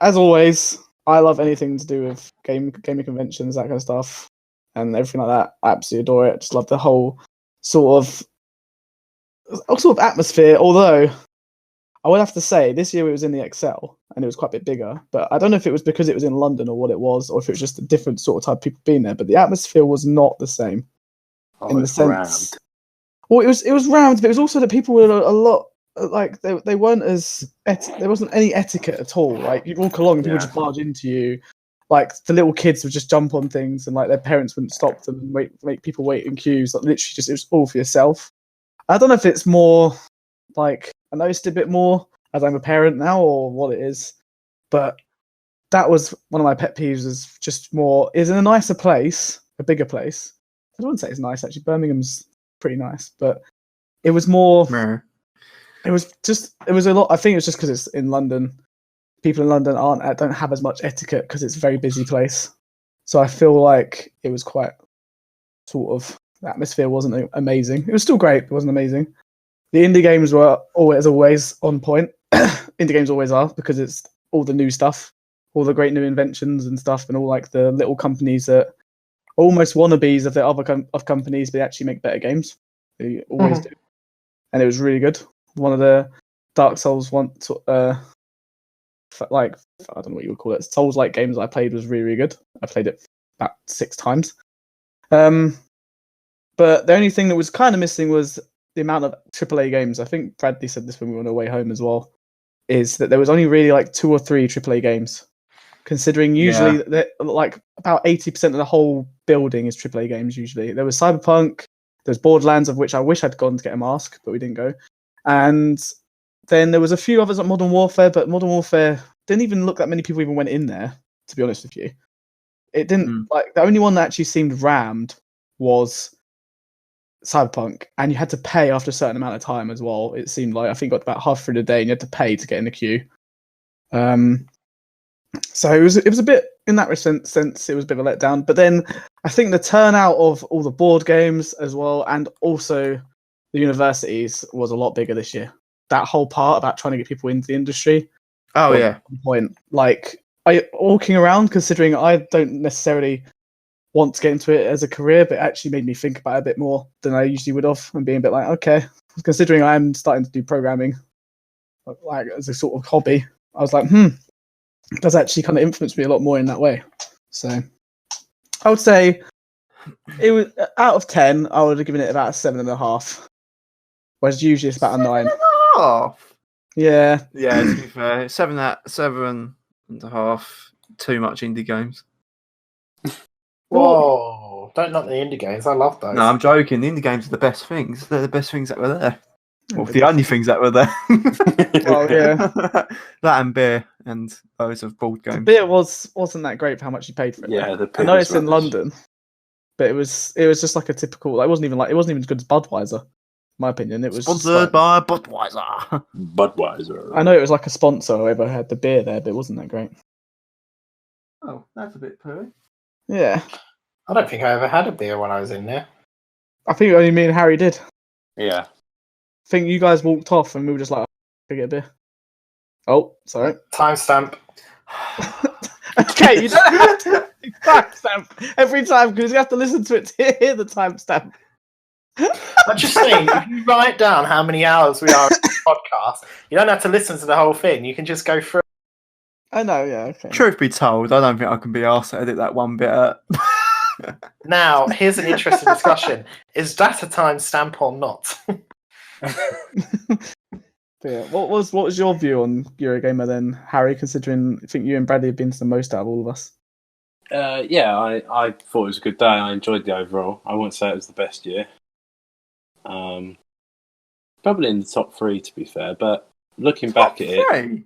as always, I love anything to do with gaming conventions, that kind of stuff, and everything like that. I absolutely adore it. Just love the whole sort of atmosphere. Although I would have to say this year it was in the Excel and it was quite a bit bigger. But I don't know if it was because it was in London or what it was, or if it was just a different sort of type of people being there. But the atmosphere was not the same in the sense. Round. Well, it was round, but it was also that people were a lot like they weren't as there wasn't any etiquette at all. Like you'd walk along and people would just barge into you. Like the little kids would just jump on things and like their parents wouldn't stop them and make people wait in queues. Like literally just it was all for yourself. I don't know if it's more like I noticed a bit more as I'm a parent now or what it is, but that was one of my pet peeves. Is just more is in a nicer place, a bigger place. I don't want to say it's nice actually. Birmingham's pretty nice, but it was more. It was a lot. I think it's just because it's in London. People in London don't have as much etiquette because it's a very busy place. So I feel like it was quite sort of The atmosphere wasn't amazing. It was still great. It wasn't amazing. The indie games were always on point. Indie games always are, because it's all the new stuff, all the great new inventions and stuff, and all like the little companies that are almost wannabes of the other of companies, but they actually make better games. They always do. And it was really good. One of the Dark Souls like, I don't know what you would call it, Souls-like games I played was really, really good. I played it about 6 times. But the only thing that was kind of missing was the amount of AAA games. I think Bradley said this when we were on our way home as well, is that there was only really like 2 or 3 AAA games. Considering usually that like about 80% of the whole building is AAA games usually. There was Cyberpunk, there's Borderlands, of which I wish I'd gone to get a mask, but we didn't go. And then there was a few others like Modern Warfare, but Modern Warfare didn't even look that many people even went in there, to be honest with you. It didn't like, the only one that actually seemed rammed was Cyberpunk, and you had to pay after a certain amount of time as well. It seemed like, I think got about half through the day and you had to pay to get in the queue. So it was a bit, in that sense, it was a bit of a letdown. But then I think the turnout of all the board games as well, and also the universities, was a lot bigger this year. That whole part about trying to get people into the industry. Oh yeah. Point. Like, walking around, considering I don't necessarily want to get into it as a career, but it actually made me think about it a bit more than I usually would have, and being a bit like, okay, considering I'm starting to do programming like as a sort of hobby, I was like, it does actually kind of influence me a lot more in that way. So I would say it was, out of 10, I would have given it about a 7.5. Whereas usually it's about a 9. 7.5. Yeah. Yeah, to be fair, 7.5. Too much indie games. Whoa! Don't knock the indie games. I love those. No, I'm joking. The indie games are the best things. They're the best things that were there. Well, the only things that were there. Oh yeah. That and beer and those of board games. The beer wasn't that great for how much you paid for it. Yeah, though. the I know it's was in rubbish. London, but it was just like a typical. Like, it wasn't even as good as Budweiser, in my opinion. It was just Sponsored like, by Budweiser. Budweiser. I know it was like a sponsor, or whoever had the beer there, but it wasn't that great. Oh, that's a bit pooey. Yeah, I don't think I ever had a beer when I was in there. I think only me and Harry did. Yeah. I think you guys walked off, and we were just like, "Go get a beer." Oh, sorry. Timestamp. Okay, you don't have to timestamp every time because you have to listen to it to hear the timestamp. I'm just saying, if you write down how many hours we are in the podcast, you don't have to listen to the whole thing. You can just go through. I know, yeah. Okay. Truth be told, I don't think I can be asked to edit that one bit out. Now, here's an interesting discussion. Is that a timestamp or not? Yeah. What was your view on Eurogamer then, Harry? Considering I think you and Bradley have been to the most out of all of us. Yeah, I thought it was a good day. I enjoyed the overall. I wouldn't say it was the best year. Probably in the top 3, to be fair. But looking back at it,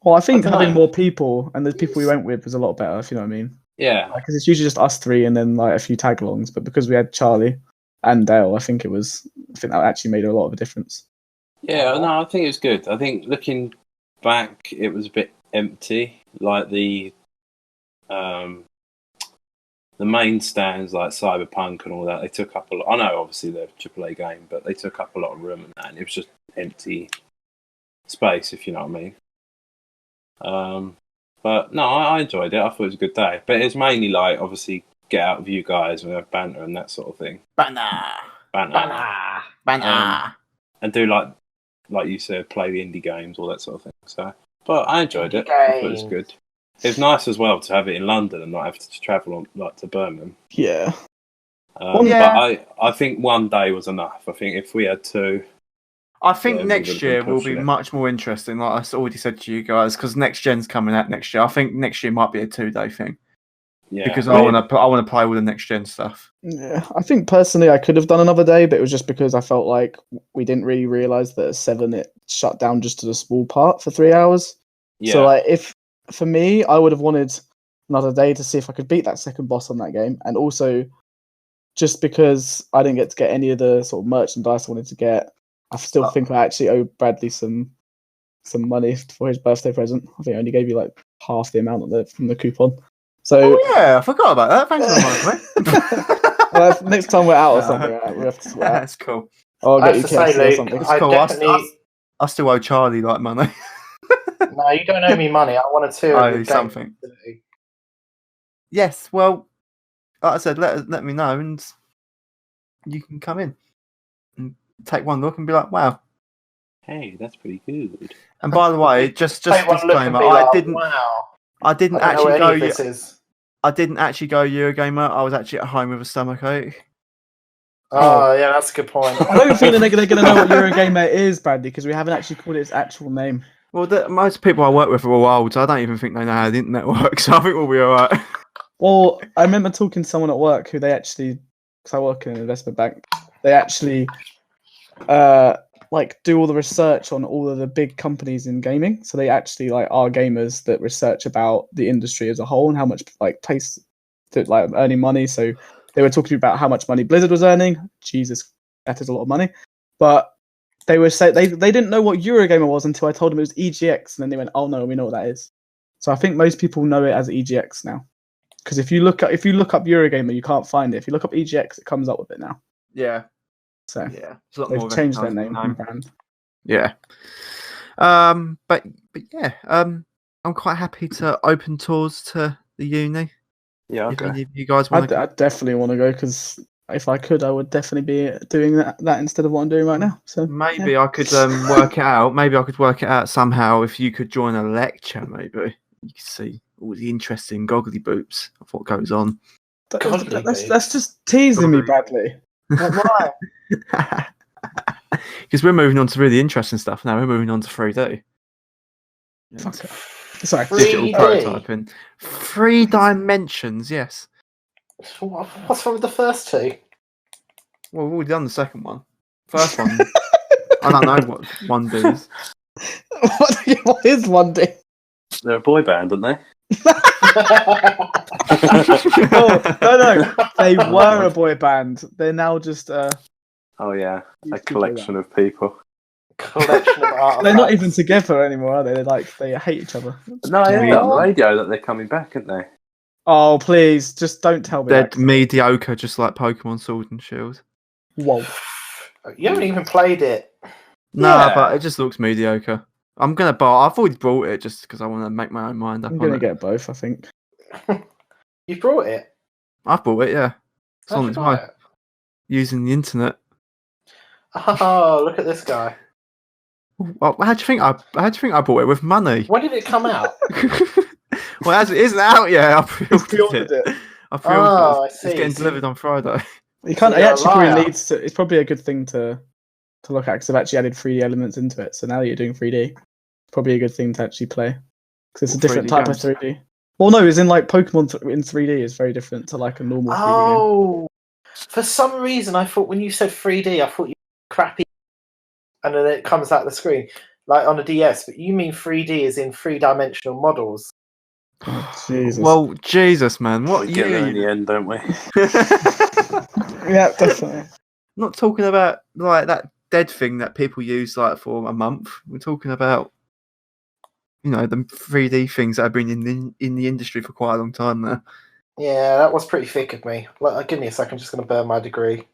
well, I think having know. more people and the people we went with was a lot better. If you know what I mean. yeah, Because it's usually just us 3 and then like a few tag-alongs, but because we had Charlie and Dale, I think that actually made a lot of a difference. yeah. No, I think it was good. I think looking back, it was a bit empty. Like the main stands, like Cyberpunk and all that, they took up a lot. I know, obviously they're a AAA game, but they took up a lot of room and that, and it was just empty space, if you know what I mean. But no, I enjoyed it. I thought it was a good day. But it's mainly like, obviously, get out with you guys and have banter and that sort of thing. Banner. And do like you said, play the indie games, all that sort of thing. So, but I enjoyed it. I thought it was good. It was nice as well to have it in London and not have to travel on to Birmingham. Yeah. But I think one day was enough. I think if we had 2. I think Yeah, next we've year been will be pushing it. much more interesting, like I already said to you guys, because next gen's coming out next year. I think next year might be a 2-day thing. Yeah. Because I want to play all the next gen stuff. Yeah, I think personally I could have done another day, but it was just because I felt like we didn't really realise that at 7 it shut down just to the small part for 3 hours. Yeah. So like, if for me, I would have wanted another day to see if I could beat that second boss on that game, and also just because I didn't get to get any of the sort of merchandise I wanted to get, I still think I actually owe Bradley some money for his birthday present. I think I only gave you like half the amount from the coupon. So yeah, I forgot about that. Thanks for reminding me. Well, next time we're out or something, we have to sort out. That's cool. Or I get have you to say, KFC or Luke, something. It's I cool. definitely. I still owe Charlie like money. No, you don't owe me money. I want a tour of your game Something. facility. Yes. Well, like I said, let me know, and you can come in and take one look and be like, wow. Hey, that's pretty good. And by the way, just Take one look and disclaimer, be I like, didn't wow. I didn't I don't know actually what go any of this is. I didn't actually go Eurogamer. I was actually at home with a stomachache. Oh, yeah, that's a good point. I don't think they're going to know what Eurogamer is, Bradley, because we haven't actually called it its actual name. Well, most people I work with are all old, so I don't even think they know how the internet works. So I think we'll be all right. Well, I remember talking to someone at work who they actually, because I work in an investment bank, they actually do all the research on all of the big companies in gaming. So they actually are gamers that research about the industry as a whole and how much place to earning money. So they were talking about how much money Blizzard was earning. Jesus, that is a lot of money. But they were saying they didn't know what Eurogamer was until I told them it was EGX, and then they went, "Oh no, we know what that is." So I think most people know it as EGX now. Because if you look up Eurogamer, you can't find it. If you look up EGX, it comes up with it now. Yeah. So yeah, it's a lot they've more changed their recognised name and brand. Yeah. But yeah, I'm quite happy to open tours to the uni. Yeah, If okay. any of you guys want to, I definitely want to go because if I could, I would definitely be doing that instead of what I'm doing right now. So maybe I could work it out. Maybe I could work it out somehow. If you could join a lecture, maybe you could see all the interesting goggly boops of what goes on. That's just teasing me, Bradley. Like, why? Because we're moving on to really interesting stuff now. We're moving on to 3D. Fuck it. Sorry. Digital 3D? prototyping. 3 dimensions, yes. What's wrong with the first two? Well, we've already done the second one. First one, I don't know what 1D is. What is 1D? They're a boy band, aren't they? Oh, no. They were a boy band. They're now just Oh yeah, a Used to do collection of people. Collection of artifacts. they're not even together anymore, are they? They hate each other. No, I heard Yeah. on the radio that they're coming back, aren't they? Oh, please, just don't tell me They're that. mediocre, just like Pokemon Sword and Shield. Whoa. You haven't even played it. Nah, Yeah. but it just looks mediocre. I'm gonna buy. I've already bought it just because I want to make my own mind up I'm on going to it. get both, I think. You brought it. I've bought it, yeah. It's How'd on you its buy way. it? Using the internet. Oh, look at this guy. Well, how do you think I bought it with money? When did it come out? Well, as it isn't out yet, I pre-ordered pre-ordered it. it. I pre-ordered Oh, it. I It's see. getting So delivered on Friday. You can't. So It you're a actually probably liar. needs to. It's probably a good thing to look at because I've actually added 3D elements into it. So now that you're doing 3D, it's probably a good thing to actually play because it's a What, different 3D type games? of 3D. Well, no, it's in Pokemon in 3D is very different to like a normal 3D game. Oh, for some reason, I thought when you said 3D, I thought you were crappy, and then it comes out the screen like on a DS. But you mean 3D is in 3-dimensional models? Oh, Jesus. Well, Jesus, man, what We get there in you? the end, don't we? Yeah, definitely. Not talking about like that dead thing that people use like for a month. We're talking about, the 3D things that have been in the industry for quite a long time now. Yeah, that was pretty thick of me. Give me a second, I'm just going to burn my degree.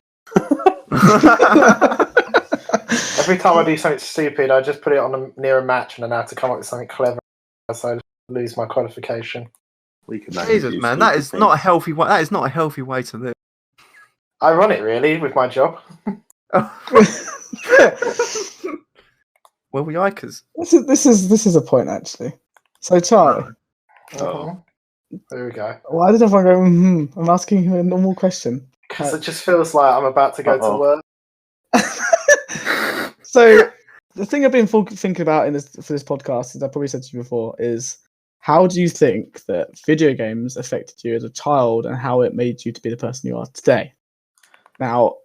Every time I do something stupid, I just put it on near a match, and then I have to come up with something clever, so I lose my qualification. We can make Jesus, you man, that stupid is not a things. healthy way. That is not a healthy way to live. I run it really with my job. Well, we Ikers. This is a point actually. So Charlie, Oh. There we go. why did everyone go? I'm asking you a normal question. Because it just feels like I'm about to go to work. So the thing I've been thinking about for this podcast, as I probably said to you before, is how do you think that video games affected you as a child and how it made you to be the person you are today? Now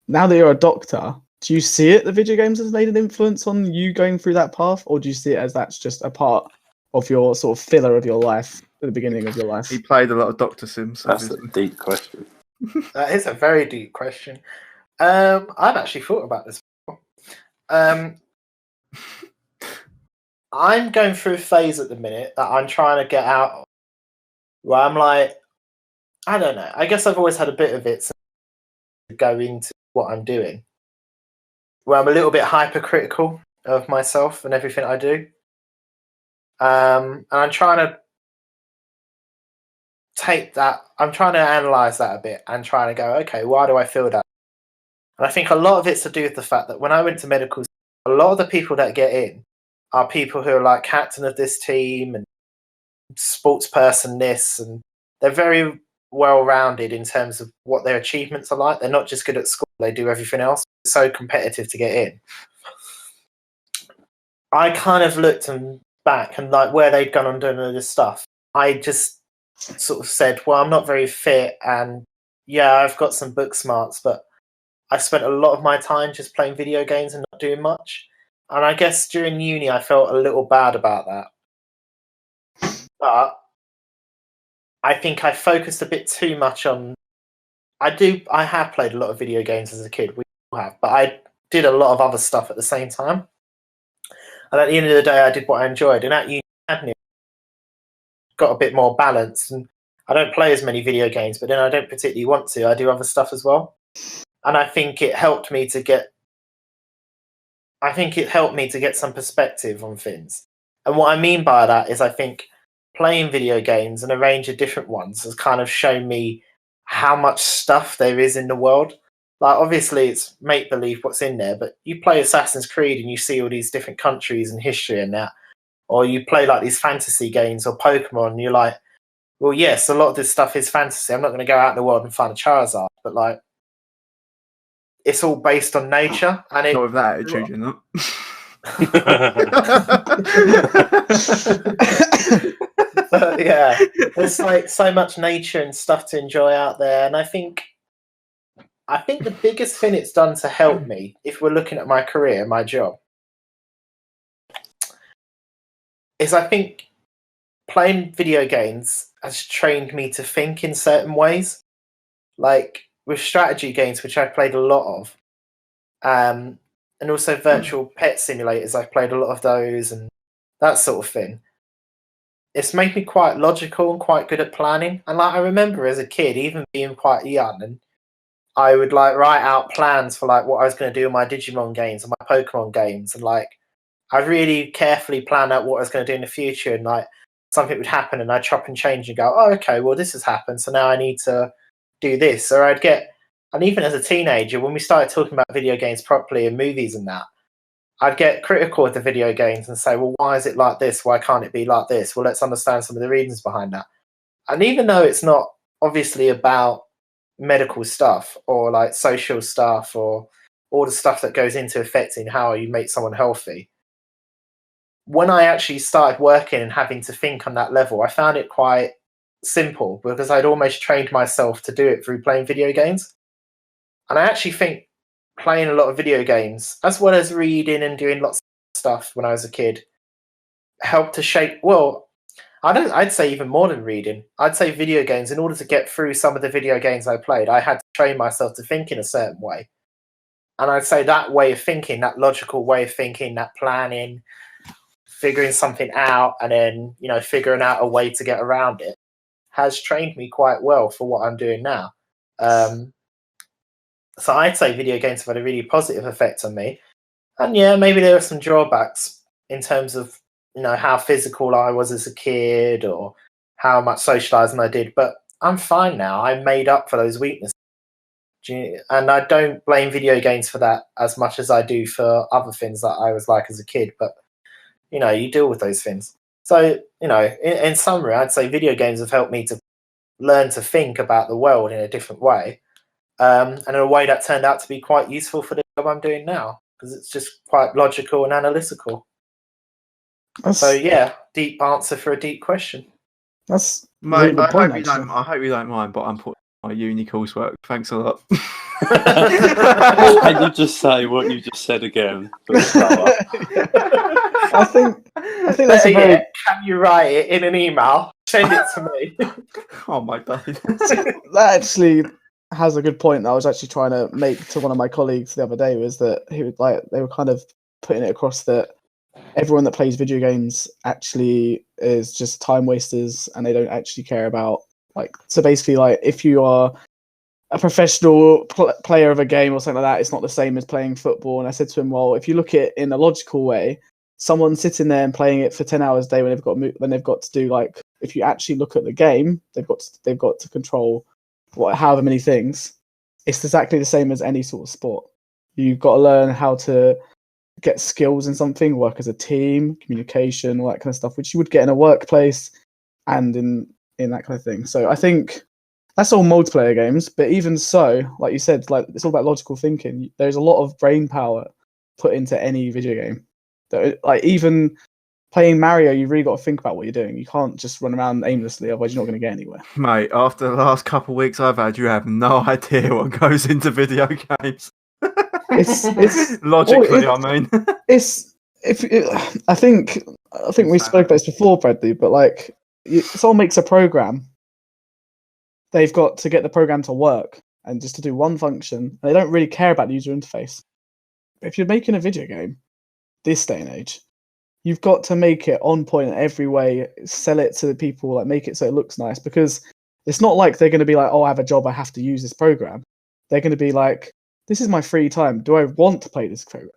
that you're a doctor, do you see it, the video games has made an influence on you going through that path, or do you see it as that's just a part of your sort of filler of your life at the beginning of your life? He played a lot of Dr. Sims. That's obviously. a deep question. That is a very deep question. I've actually thought about this before. I'm going through a phase at the minute that I'm trying to get out of, where I'm like, I don't know. I guess I've always had a bit of it since go into what I'm doing, where I'm a little bit hypercritical of myself and everything I do. And I'm trying to analyze that a bit and trying to go, okay, why do I feel that? And I think a lot of it's to do with the fact that when I went to medical school, a lot of the people that get in are people who are like captain of this team and sports person this, and they're very well-rounded in terms of what their achievements are like. They're not just good at school, they do everything else. It's so competitive to get in. I kind of looked back and like where they'd gone on doing all this stuff. I just sort of said, well, I'm not very fit, and yeah, I've got some book smarts, but I spent a lot of my time just playing video games and not doing much. And I guess during uni, I felt a little bad about that. But I think I focused a bit too much on... I have played a lot of video games as a kid, we all have, but I did a lot of other stuff at the same time. And at the end of the day, I did what I enjoyed. And at uni, I got a bit more balanced. And I don't play as many video games, but then I don't particularly want to. I do other stuff as well. And I think it helped me to get some perspective on things. And what I mean by that is I think playing video games and a range of different ones has kind of shown me how much stuff there is in the world. Like, obviously, it's make-believe what's in there, but you play Assassin's Creed and you see all these different countries and history and that. Or you play, like, these fantasy games or Pokemon, and you're like, well, yes, a lot of this stuff is fantasy. I'm not going to go out in the world and find a Charizard, but, like, it's all based on nature. And Not with that attitude, you're not. But, yeah, there's, like, so much nature and stuff to enjoy out there. And I think the biggest thing it's done to help me, if we're looking at my career, my job, is I think playing video games has trained me to think in certain ways. Like with strategy games, which I've played a lot of, and also virtual pet simulators, I've played a lot of those and that sort of thing. It's made me quite logical and quite good at planning. And like I remember as a kid, even being quite young, and I would like write out plans for like what I was going to do in my Digimon games and my Pokemon games, and like I really carefully planned out what I was going to do in the future, and like something would happen and I'd chop and change and go, oh, okay, well this has happened, so now I need to do this. Or I'd get, and even as a teenager, when we started talking about video games properly and movies and that, I'd get critical of the video games and say, well, why is it like this? Why can't it be like this? Well, let's understand some of the reasons behind that. And even though it's not obviously about medical stuff or like social stuff or all the stuff that goes into affecting how you make someone healthy, when I actually started working and having to think on that level, I found it quite simple because I'd almost trained myself to do it through playing video games. And I actually think playing a lot of video games, as well as reading and doing lots of stuff when I was a kid, helped to shape, well, I'd say even more than reading. I'd say video games, in order to get through some of the video games I played, I had to train myself to think in a certain way. And I'd say that way of thinking, that logical way of thinking, that planning, figuring something out, and then, you know, figuring out a way to get around it, has trained me quite well for what I'm doing now. So I'd say video games have had a really positive effect on me. And yeah, maybe there are some drawbacks in terms of, you know, how physical I was as a kid or how much socializing I did, but I'm fine now. I made up for those weaknesses. And I don't blame video games for that as much as I do for other things that I was like as a kid, but, you know, you deal with those things. So, you know, in summary, I'd say video games have helped me to learn to think about the world in a different way, and in a way that turned out to be quite useful for the job I'm doing now, because it's just quite logical and analytical. So yeah, deep answer for a deep question. That's Mate, really good I point, hope you don't mind, but I'm putting my uni coursework. Thanks a lot. Can you just say what you just said again? I think that's a very... Can you write it in an email? Send it to me. Oh my god. That actually has a good point that I was actually trying to make to one of my colleagues the other day, was that he would like, they were kind of putting it across that everyone that plays video games actually is just time wasters and they don't actually care about, like, so basically, like, if you are a professional player of a game or something like that, it's not the same as playing football. And I said to him, well, if you look at it in a logical way, someone sitting there and playing it for 10 hours a day when they've got to do, like, if you actually look at the game, they've got to control however many things. It's exactly the same as any sort of sport. You've got to learn how to get skills in something, work as a team, communication, all that kind of stuff, which you would get in a workplace and in that kind of thing. So I think that's all multiplayer games, but even so, like you said, like it's all about logical thinking. There's a lot of brain power put into any video game. Like even playing Mario, you've really got to think about what you're doing. You can't just run around aimlessly, otherwise you're not going to get anywhere. Mate, after the last couple of weeks I've had, you have no idea what goes into video games. It's logically, I mean. I think we spoke about this before, Bradley, but like someone makes a program, they've got to get the program to work and just to do one function, and they don't really care about the user interface. If you're making a video game this day and age, you've got to make it on point in every way, sell it to the people, like make it so it looks nice, because it's not like they're going to be like, oh, I have a job, I have to use this program. They're going to be like, this is my free time. Do I want to play this game?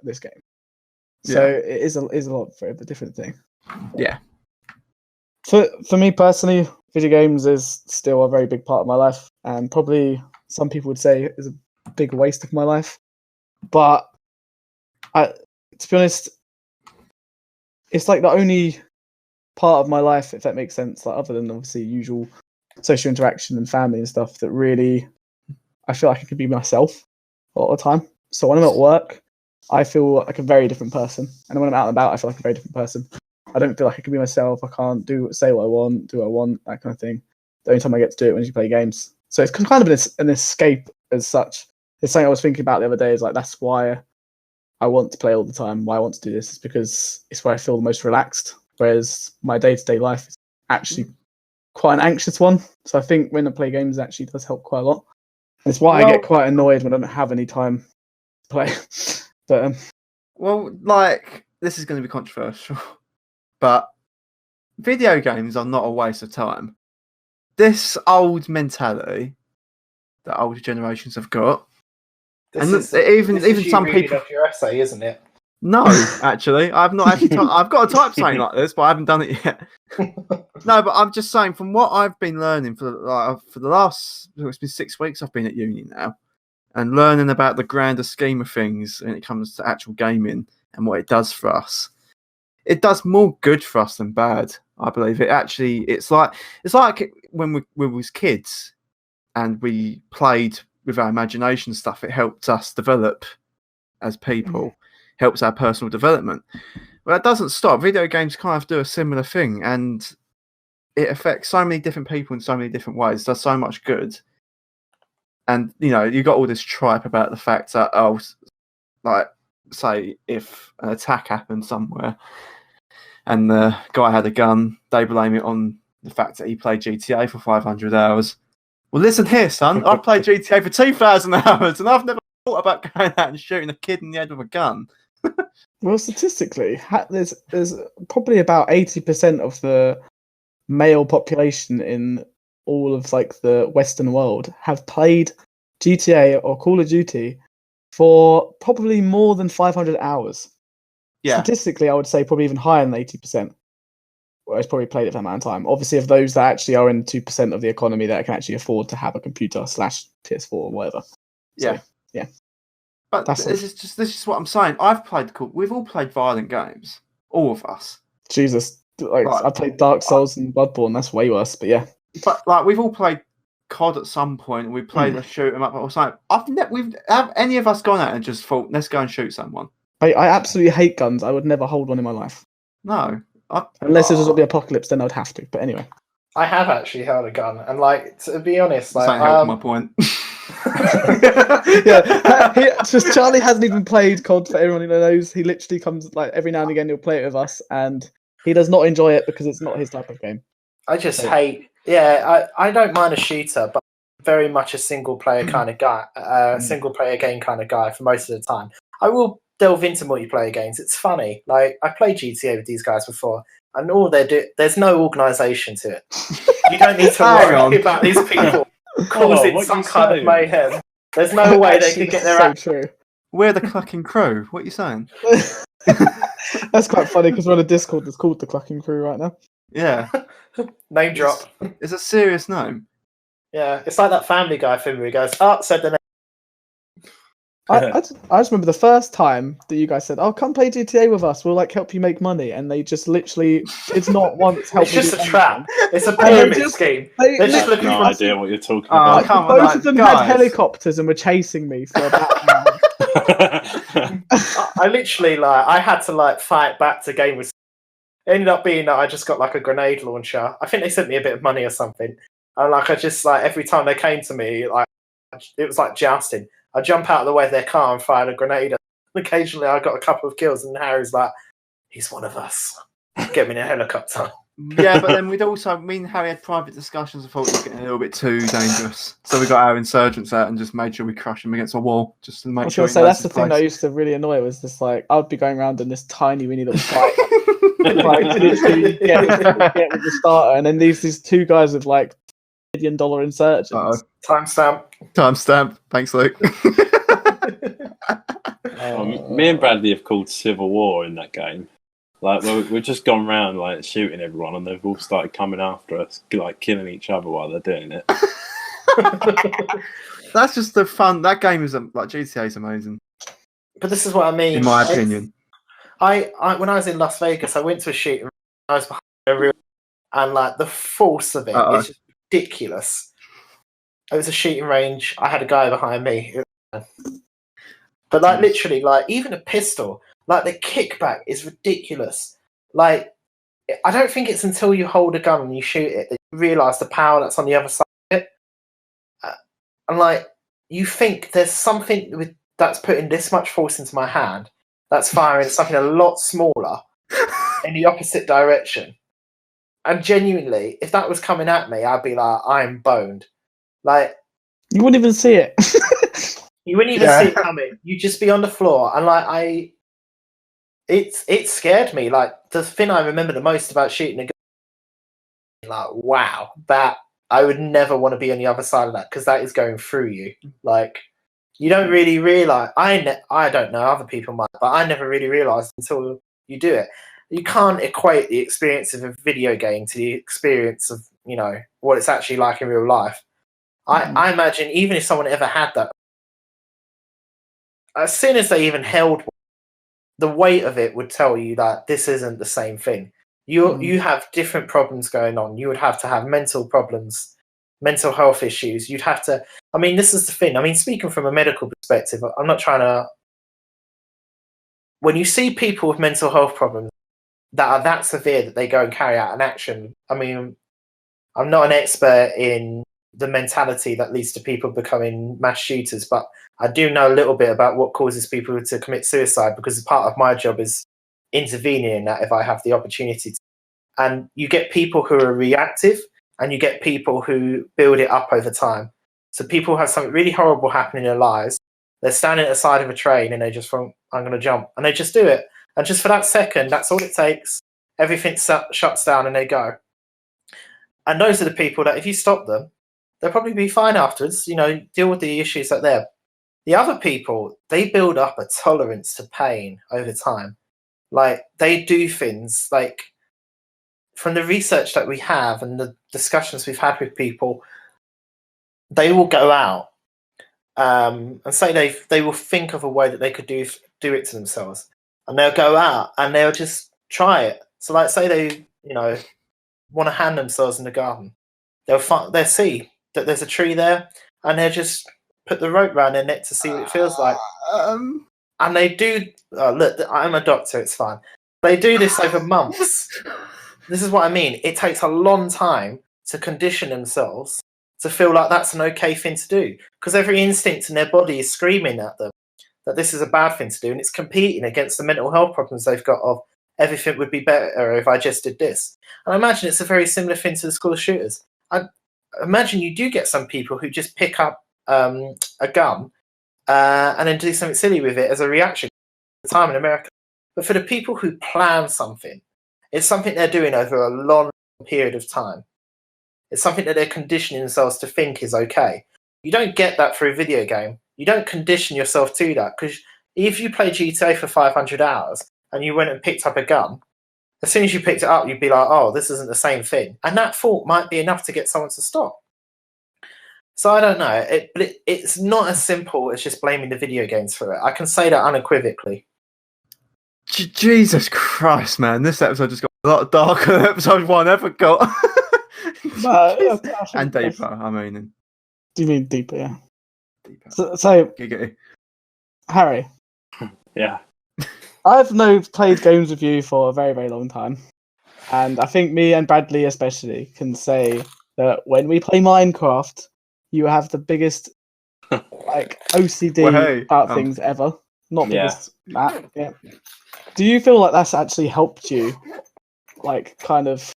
So it is a lot of a different thing. Yeah. For me personally, video games is still a very big part of my life, and probably some people would say is a big waste of my life. But to be honest, it's like the only part of my life, if that makes sense, like other than obviously usual social interaction and family and stuff, that really I feel like I could be myself a lot of the time. So when I'm at work, I feel like a very different person, and when I'm out and about, I feel like a very different person. I don't feel like I can be myself. I can't say what I want, do what I want, that kind of thing. The only time I get to do it when you play games. So it's kind of an escape as such. It's something I was thinking about the other day. Is like that's why I want to play all the time. Why I want to do this is because it's where I feel the most relaxed. Whereas my day-to-day life is actually quite an anxious one. So I think when I play games, it actually does help quite a lot. And it's why I get quite annoyed when I don't have any time to play. But well, like this is going to be controversial, but video games are not a waste of time. This old mentality that older generations have got, even some people. Of your essay, isn't it? No, actually, I've not actually. I've got to type something like this, but I haven't done it yet. No, but I'm just saying, from what I've been learning for the last, it's been 6 weeks I've been at uni now, and learning about the grander scheme of things when it comes to actual gaming and what it does for us. It does more good for us than bad, I believe. It's like when we was kids and we played with our imagination stuff. It helped us develop as people, helps our personal development. Well, that doesn't stop. Video games kind of do a similar thing, and it affects so many different people in so many different ways. It does so much good. And, you know, you got all this tripe about the fact that, say, if an attack happened somewhere and the guy had a gun, they blame it on the fact that he played GTA for 500 hours. Well, listen here, son. I've played GTA for 2,000 hours, and I've never thought about going out and shooting a kid in the head with a gun. Well, statistically, there's probably about 80% of the male population in all of like the Western world have played GTA or Call of Duty for probably more than 500 hours. Yeah. Statistically, I would say probably even higher than 80%. Whereas probably played it for that amount of time. Obviously, of those that actually are in 2% of the economy that can actually afford to have a computer / PS4 or whatever. Yeah. So, yeah. But this is what I'm saying. We've all played violent games. All of us. Jesus. I played Dark Souls and Bloodborne. That's way worse, but yeah. But like we've all played COD at some point, and we played a shoot 'em up or something. Have any of us gone out and just thought, let's go and shoot someone? I absolutely hate guns. I would never hold one in my life. No. Unless it was the apocalypse, then I'd have to. But anyway. I have actually held a gun, and like to be honest, like that helped my point. Just Charlie hasn't even played COD. For everyone who knows, he literally comes like every now and again. He'll play it with us, and he does not enjoy it because it's not his type of game. I just hate. Yeah, I don't mind a shooter, but very much a single player kind of guy, single player game kind of guy for most of the time. I will delve into multiplayer games. It's funny. Like I played GTA with these guys before, and all they do, there's no organisation to it. You don't need to worry about these people causing what some you kind of saying? mayhem. There's no way they Actually, could get their so act. true. We're the Clucking Crew. What are you saying? That's quite funny because we're on a Discord that's called the Clucking Crew right now. Yeah, Name drop. it's a serious name. Yeah, it's like that Family Guy film where he goes, "Oh, said the name." I just remember the first time that you guys said, "Oh, come play GTA with us. We'll like help you make money," and they just literally did not once help It's me. just do a trap. It's a they pyramid just- scheme. They They're just I have looking no for idea what you're talking Oh, about. come on, both like, of them guys. had helicopters and were chasing me for about an hour. I literally I had to fight back to game with. It ended up being that I just got like a grenade launcher. I think they sent me a bit of money or something, and I just every time they came to me, it was like jousting. I jump out of the way of their car and fired a grenade. And occasionally, I got a couple of kills, and Harry's like, "He's one of us. Get me in a helicopter." Yeah, but then me and Harry had private discussions. I thought it was getting a little bit too dangerous, so we got our insurgents out and just made sure we crushed him against a wall, just to I make was sure. going to say that's the thing that used to really annoy. Was just I'd be going around in this tiny, weeny little bike, to literally get with the starter, and then these two guys with $1 million insurgents. Timestamp. Thanks, Luke. Me and Bradley have called Civil War in that game. We've just gone around shooting everyone, and they've all started coming after us, killing each other while they're doing it. That's just the fun. That game is GTA is amazing. But this is what I mean. In my opinion, I when I was in Las Vegas, I went to a shooting. I was behind a real, and the force of it is just ridiculous. It was a shooting range. I had a guy behind me. But literally, even a pistol, the kickback is ridiculous. I don't think it's until you hold a gun and you shoot it that you realise the power that's on the other side of it. And you think there's something that's putting this much force into my hand that's firing something a lot smaller in the opposite direction. And genuinely, if that was coming at me, I'd be like, I'm boned. You wouldn't even see it. You wouldn't even see it coming. You'd just be on the floor, and it scared me. The thing I remember the most about shooting a gun, wow, that I would never want to be on the other side of that, because that is going through you. You don't really realize. I don't know, other people might, but I never really realized until you do it. You can't equate the experience of a video game to the experience of what it's actually like in real life. I imagine even if someone ever had that, as soon as they even held one, the weight of it would tell you that this isn't the same thing. You have different problems going on. You would have to have mental problems, mental health issues. You'd have to. I mean, this is the thing. I mean, speaking from a medical perspective, I'm not trying to. When you see people with mental health problems that are that severe that they go and carry out an action, I mean, I'm not an expert in the mentality that leads to people becoming mass shooters, but I do know a little bit about what causes people to commit suicide, because part of my job is intervening in that if I have the opportunity to. And you get people who are reactive, and you get people who build it up over time. So people have something really horrible happen in their lives. They're standing at the side of a train and they just think, I'm going to jump. And they just do it. And just for that second, that's all it takes. Everything shuts down and they go. And those are the people that if you stop them, they'll probably be fine afterwards, deal with the issues that they're. The other people, they build up a tolerance to pain over time. They do things from the research that we have and the discussions we've had with people, they will go out and say they will think of a way that they could do it to themselves, and they'll go out and they'll just try it. So say they want to hang themselves in the garden, they'll see that there's a tree there, and they'll just put the rope around their neck to see what it feels like. And they do. Look, I'm a doctor. It's fine. They do this over months. This is what I mean. It takes a long time to condition themselves to feel like that's an okay thing to do, because every instinct in their body is screaming at them that this is a bad thing to do, and it's competing against the mental health problems they've got of everything would be better if I just did this. And I imagine it's a very similar thing to the school shooters. I imagine you do get some people who just pick up a gun and then do something silly with it as a reaction to the time in America. But for the people who plan something, it's something they're doing over a long period of time. It's something that they're conditioning themselves to think is okay. You don't get that through a video game. You don't condition yourself to that, because if you play GTA for 500 hours and you went and picked up a gun, as soon as you picked it up, you'd be like, oh, this isn't the same thing. And that thought might be enough to get someone to stop. So I don't know. It's not as simple as just blaming the video games for it. I can say that unequivocally. Jesus Christ, man. This episode just got a lot darker than episode 1 ever got. And deeper, I mean. Do you mean deeper, yeah? Deeper. So Giggity. Harry. Yeah. I've played games with you for a very, very long time. And I think me and Bradley especially can say that when we play Minecraft, you have the biggest OCD about things ever. Not biggest that. Yeah. Do you feel like that's actually helped you? Because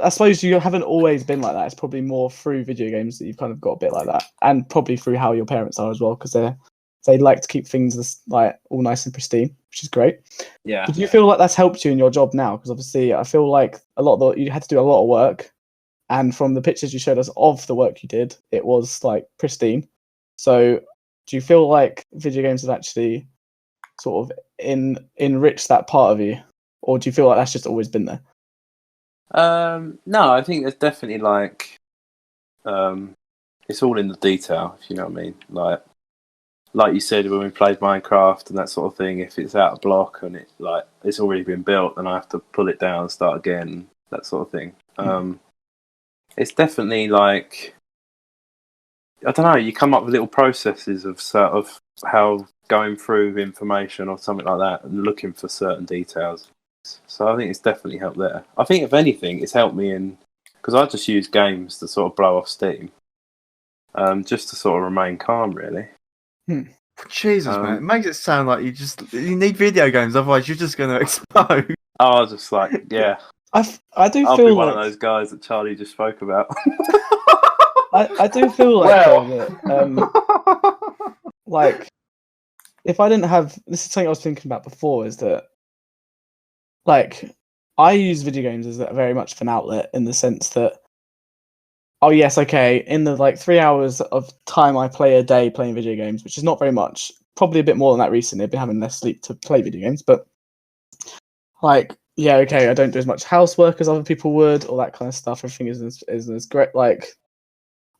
I suppose you haven't always been like that. It's probably more through video games that you've kind of got a bit like that, and probably through how your parents are as well, because they like to keep things all nice and pristine, which is great. Yeah. But do you feel like that's helped you in your job now? Because obviously, I feel like you had to do a lot of work, and from the pictures you showed us of the work you did, it was pristine. So, do you feel like video games have actually sort of enriched that part of you, or do you feel like that's just always been there? No, I think there's definitely it's all in the detail, if you know what I mean. Like you said, when we played Minecraft and that sort of thing, if it's out of block and it's already been built, then I have to pull it down and start again, that sort of thing. It's definitely I don't know, you come up with little processes of sort of how going through information or something like that and looking for certain details. So I think it's definitely helped there. I think if anything, it's helped me because I just use games to sort of blow off steam, just to sort of remain calm, really. Jesus, man, it makes it sound like you need video games, otherwise you're just going to explode. I was just yeah. I do I'll feel be one of those guys that Charlie just spoke about. I do feel that if I didn't have this is something I was thinking about before, is that I use video games as very much of an outlet, in the sense that, oh yes, okay, in the 3 hours of time I play a day playing video games, which is not very much, probably a bit more than that recently, I've been having less sleep to play video games, but yeah, okay, I don't do as much housework as other people would, all that kind of stuff. Everything is great. I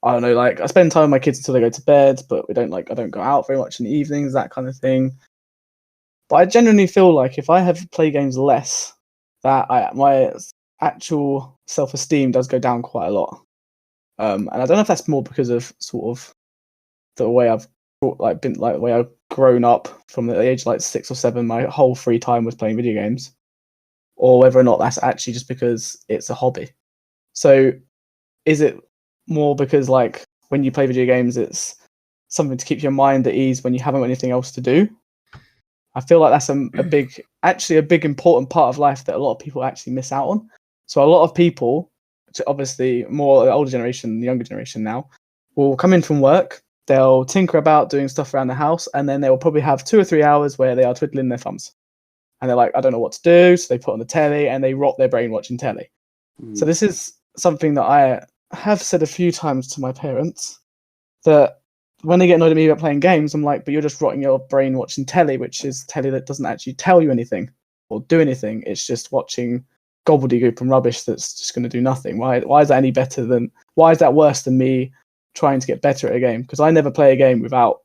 don't know, I spend time with my kids until they go to bed, but I don't go out very much in the evenings, that kind of thing. But I genuinely feel like if I have play games less, that my actual self-esteem does go down quite a lot. And I don't know if that's more because of sort of the way I've the way I've grown up from the age 6 or 7. My whole free time was playing video games, or whether or not that's actually just because it's a hobby. So, is it more because when you play video games, it's something to keep your mind at ease when you haven't got anything else to do? I feel like that's a big important part of life that a lot of people actually miss out on. So a lot of people, obviously more the older generation, the younger generation now, will come in from work, they'll tinker about doing stuff around the house, and then they'll probably have 2 or 3 hours where they are twiddling their thumbs. And they're I don't know what to do, so they put on the telly and they rot their brain watching telly. So this is something that I have said a few times to my parents, that when they get annoyed at me about playing games, I'm but you're just rotting your brain watching telly, which is telly that doesn't actually tell you anything or do anything. It's just watching gobbledygook and rubbish that's just going to do nothing. Why is that any better than? Why is that worse than me trying to get better at a game? Because I never play a game without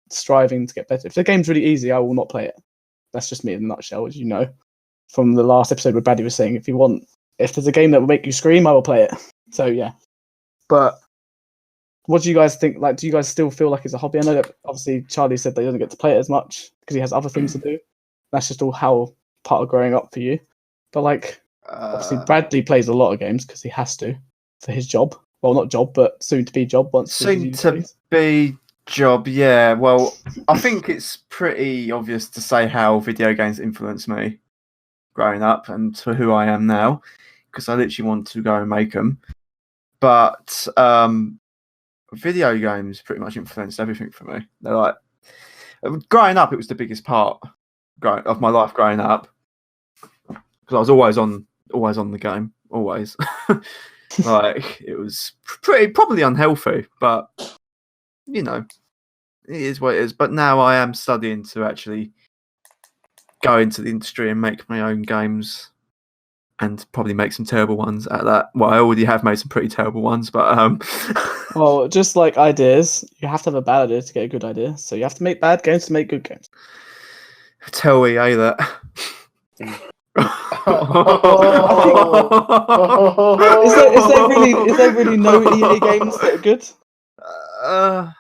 striving to get better. If the game's really easy, I will not play it. That's just me in a nutshell, as you know from the last episode where Baddy was saying, if there's a game that will make you scream, I will play it. So yeah, but. What do you guys think? Do you guys still feel like it's a hobby? I know that obviously Charlie said that he doesn't get to play it as much because he has other things to do. That's just all how part of growing up for you. But obviously Bradley plays a lot of games because he has to for his job. Well, not job, but soon to be job. Soon to be job, yeah. Well, I think it's pretty obvious to say how video games influenced me growing up and to who I am now, because I literally want to go and make them. But video games pretty much influenced everything for me. They're growing up, it was the biggest part of my life growing up, because I was always on the game, always. Like it was probably unhealthy, but you know, it is what it is. But now I am studying to actually go into the industry and make my own games, and probably make some terrible ones at that. Well, I already have made some pretty terrible ones, but Well, just like ideas, you have to have a bad idea to get a good idea. So you have to make bad games to make good games. tell EA that. Is there really no EA games that are good? I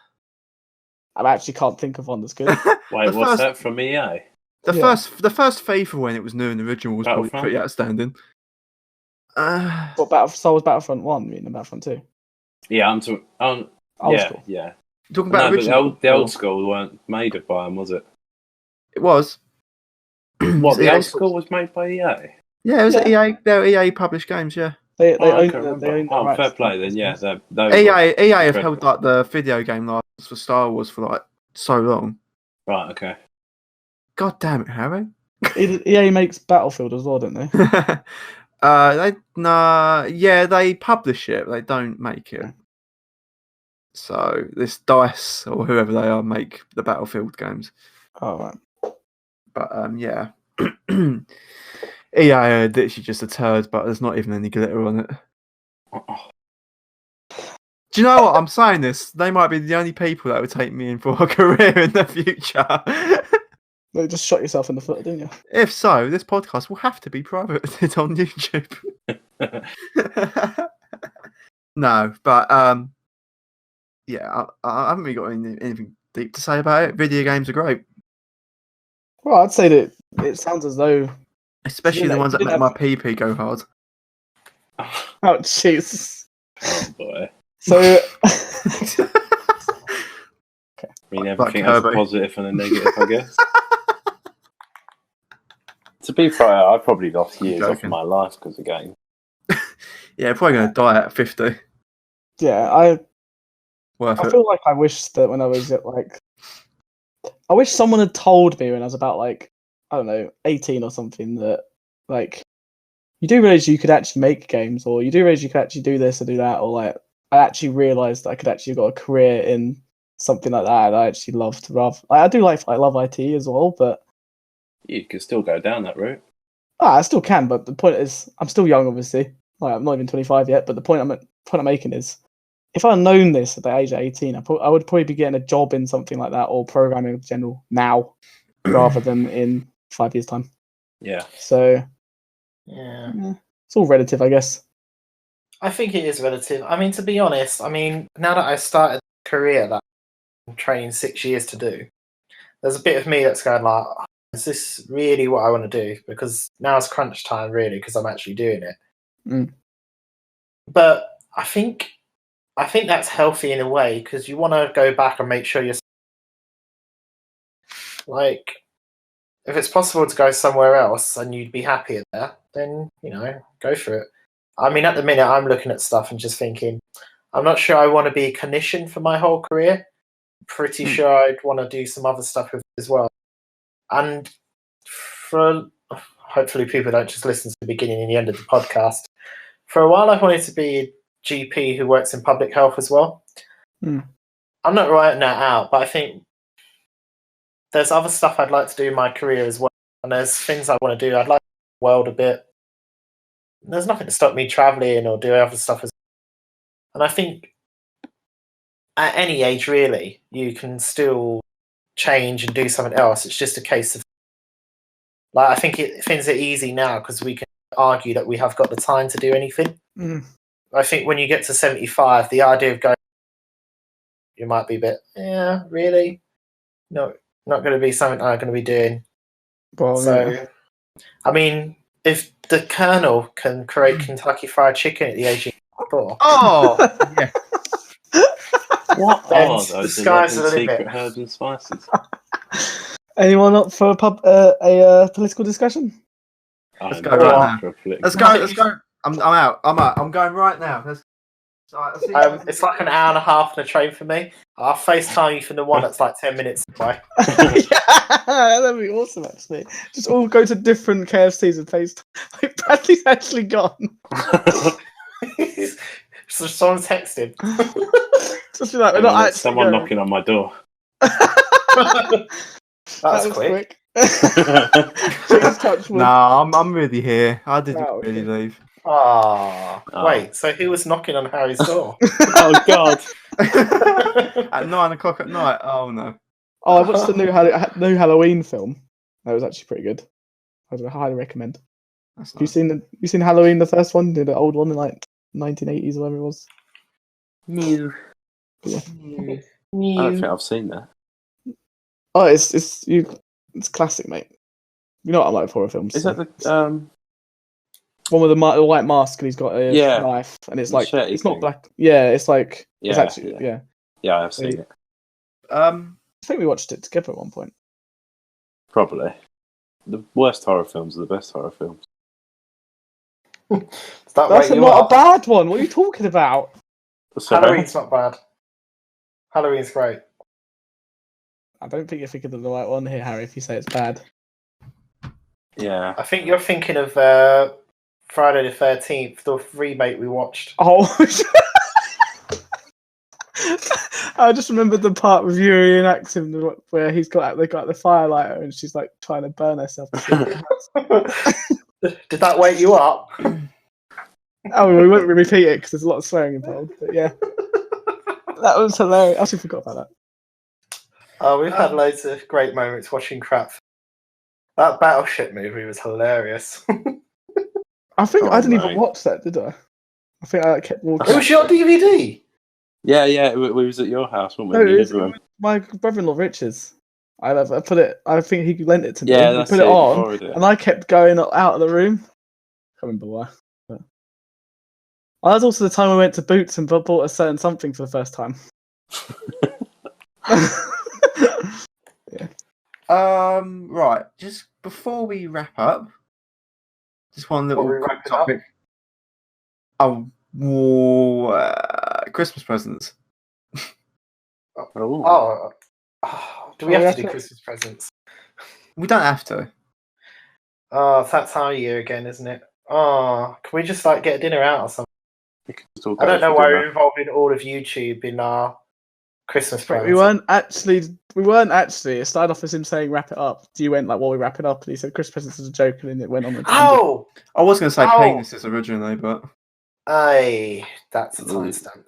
actually can't think of one that's good. Wait, what's that from EA? The first FIFA when it was new and original was probably pretty outstanding. What Star Wars Battlefront 1, you mean, and Battlefront 2? Yeah, I'm talking. Old school. Yeah. Talking about original. The old school weren't made by them, was it? It was. What, the old school was made by EA? Yeah, it was EA. They're EA published games. Yeah. They own fair play then. Yeah, EA have held like the video game license for Star Wars for like so long. Right. Okay. God damn it, Harry. EA makes Battlefield as well, don't they? They publish it. They don't make it. So this DICE or whoever they are make the Battlefield games. Oh right. But yeah. EA are literally just a turd, but there's not even any glitter on it. Do you know what? I'm saying this. They might be the only people that would take me in for a career in the future. You just shot yourself in the foot, didn't you? If so, this podcast will have to be private on YouTube. No, but yeah, I haven't really got anything deep to say about it. Video games are great. Well, I'd say that it sounds as though, especially the ones that make my PP go hard. Oh Jesus! Oh boy. So, I mean, everything has a positive and a negative, I guess. To be fair, I probably lost years off my life because of games. Yeah, probably going to die at 50. Yeah, I feel like I wish that when I was I wish someone had told me when I was about I don't know, 18 or something that you do realize you could actually make games, or you do realize you could actually do this or do that, or I actually realized I could actually got a career in something like that. And I actually loved I love IT as well, but you could still go down that route. I still can, but the point is, I'm still young, obviously. I'm not even 25 yet, but the point I'm making is, if I'd known this at the age of 18, I would probably be getting a job in something like that, or programming in general now, rather than in 5 years' time. Yeah. So, yeah, it's all relative, I guess. I think it is relative. I mean, to be honest, now that I started a career that I'm training 6 years to do, there's a bit of me that's going like, is this really what I want to do? Because now it's crunch time, really, because I'm actually doing it. Mm. But I think that's healthy in a way, because you want to go back and make sure you're if it's possible to go somewhere else and you'd be happier there, then go for it. I mean, at the minute, I'm looking at stuff and just thinking, I'm not sure I want to be a clinician for my whole career. Pretty sure I'd want to do some other stuff with it as well. And hopefully people don't just listen to the beginning and the end of the podcast. For a while, I wanted to be a GP who works in public health as well. Mm. I'm not writing that out, but I think there's other stuff I'd like to do in my career as well. And there's things I want to do. I'd like to see the world a bit. There's nothing to stop me traveling or doing other stuff as well. And I think at any age, really, you can still change and do something else. It's just a case of I think things are easy now because we can argue that we have got the time to do anything. Mm. I think when you get to 75, the idea of going, you might be a bit, really? No, not going to be something I'm going to be doing. Well, I mean, if the Colonel can create Kentucky Fried Chicken at the age of 4. Oh, yeah. What are the those sky's the limit. secret herbs and spices? Anyone up for a political discussion? Let's go right now. Let's go. I'm out. I'm going right now. It's like an hour and a half on a train for me. I'll FaceTime you from the one that's 10 minutes away. Yeah, that'd be awesome, actually. Just all go to different KFCs and FaceTime. Bradley's actually gone. So someone's texted. Just be like, we're Hang on, not there's actually someone going. knocking on my door. That was quick. Please touch wood. Nah, I'm really here. I didn't Oh, really okay. leave. Ah, Oh. wait. So who was knocking on Harry's door? Oh God! At 9 o'clock at night. Oh no. Oh, I watched the new Halloween film. That was actually pretty good. I would highly recommend. That's Have you nice. seen Halloween, the first one, the old one in like 1980s or whatever it was? New. Yeah. I don't think I've seen that. Oh, it's classic, mate. You know what I like horror films. Is so. that the One with the white mask and he's got a Yeah. knife and it's Machete like it's not thing. black. Yeah, it's like it's Yeah, actually yeah. Yeah, I've seen it. I think we watched it together at one point. Probably. The worst horror films are the best horror films. That's not a bad one. What are you talking about? Sorry? Halloween's not bad. Halloween's great. I don't think you're thinking of the right one here, Harry. If you say it's bad, Yeah. I think you're thinking of Friday the 13th, the remake we watched. oh. I just remembered the part with Yuri and Axim where they got the firelighter and she's like trying to burn herself. Did that wake you up? Oh, we won't repeat it because there's a lot of swearing involved. But yeah, that was hilarious. I actually forgot about that. Oh, we've had loads of great moments watching crap. That Battleship movie was hilarious. I think Oh, I didn't mate. even watch that, did I? I think I kept walking. It was your DVD. Yeah, we was at your house, weren't we? No, In it your was living room. my brother-in-law Richard's. I put it. I think he lent it to me. Yeah, He that's put it it, on, borrowed it. and I kept going out of the room. I can't remember why. But... Oh, that was also the time I went to Boots and bought a certain something for the first time. Right. Just before we wrap up, just one little Before we quick wrap it up? topic. Christmas presents. Oh. Do we Oh, have to yeah. do Christmas presents? We don't have to. Oh, it's that time of year again, isn't it? Oh, can we just like get a dinner out or something? We could just all I go don't know for why dinner. we're involving all of YouTube in our Christmas But plans. we weren't actually. It started off as him saying "wrap it up." You went like, "Well, we wrap it up," and he said, "Christmas presents is a joke," and then it went on. Oh, I was going to say Oh. penises originally, but aye, that's a timestamp.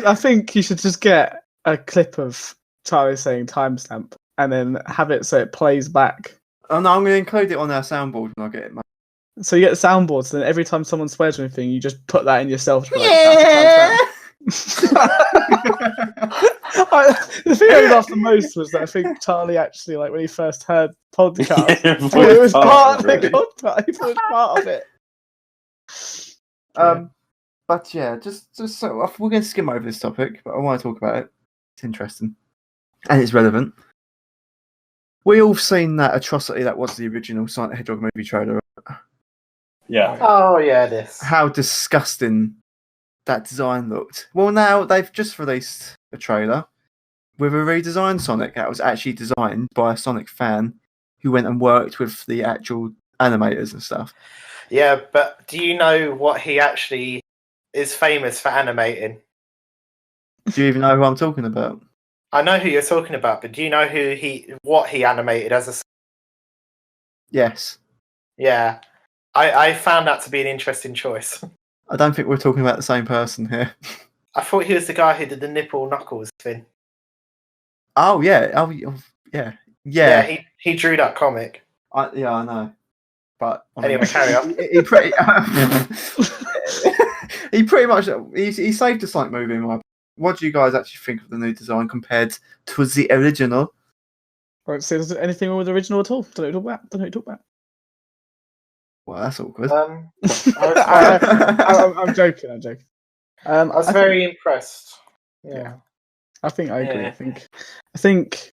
I think you should just get a clip of Charlie saying timestamp and then have it so it plays back. oh no, I'm going to include it on our soundboard when I get it, mate. So you get the soundboards, and then every time someone swears or anything, you just put that in yourself. To be like, Yeah. The thing I laughed the most was that I think Charlie actually, like when he first heard podcast, Yeah, thought it was part of it. the podcast. He thought it was part of it. But yeah, just so we're going to skim over this topic, but I want to talk about it. It's interesting and it's relevant. We all seen that atrocity that was the original Sonic the Hedgehog movie trailer. Yeah. Oh yeah, this. How disgusting that design looked. Well, now they've just released a trailer with a redesigned Sonic that was actually designed by a Sonic fan who went and worked with the actual animators and stuff. Yeah, but do you know what he actually is famous for animating? Do you even know who I'm talking about? I know who you're talking about, but do you know what he animated as a? Yes. Yeah, I found that to be an interesting choice. I don't think we're talking about the same person here. I thought he was the guy who did the nipple knuckles thing. Oh yeah. Oh yeah. Yeah. He drew that comic. I know. But Anyway, carry on. He pretty. He pretty much he saved the Sonic movie. What do you guys actually think of the new design compared to the original? Right, so is there anything wrong with the original at all? Don't know what you talk about. Well, that's awkward. I'm joking. I was very impressed. Yeah. I think I agree. Yeah. I think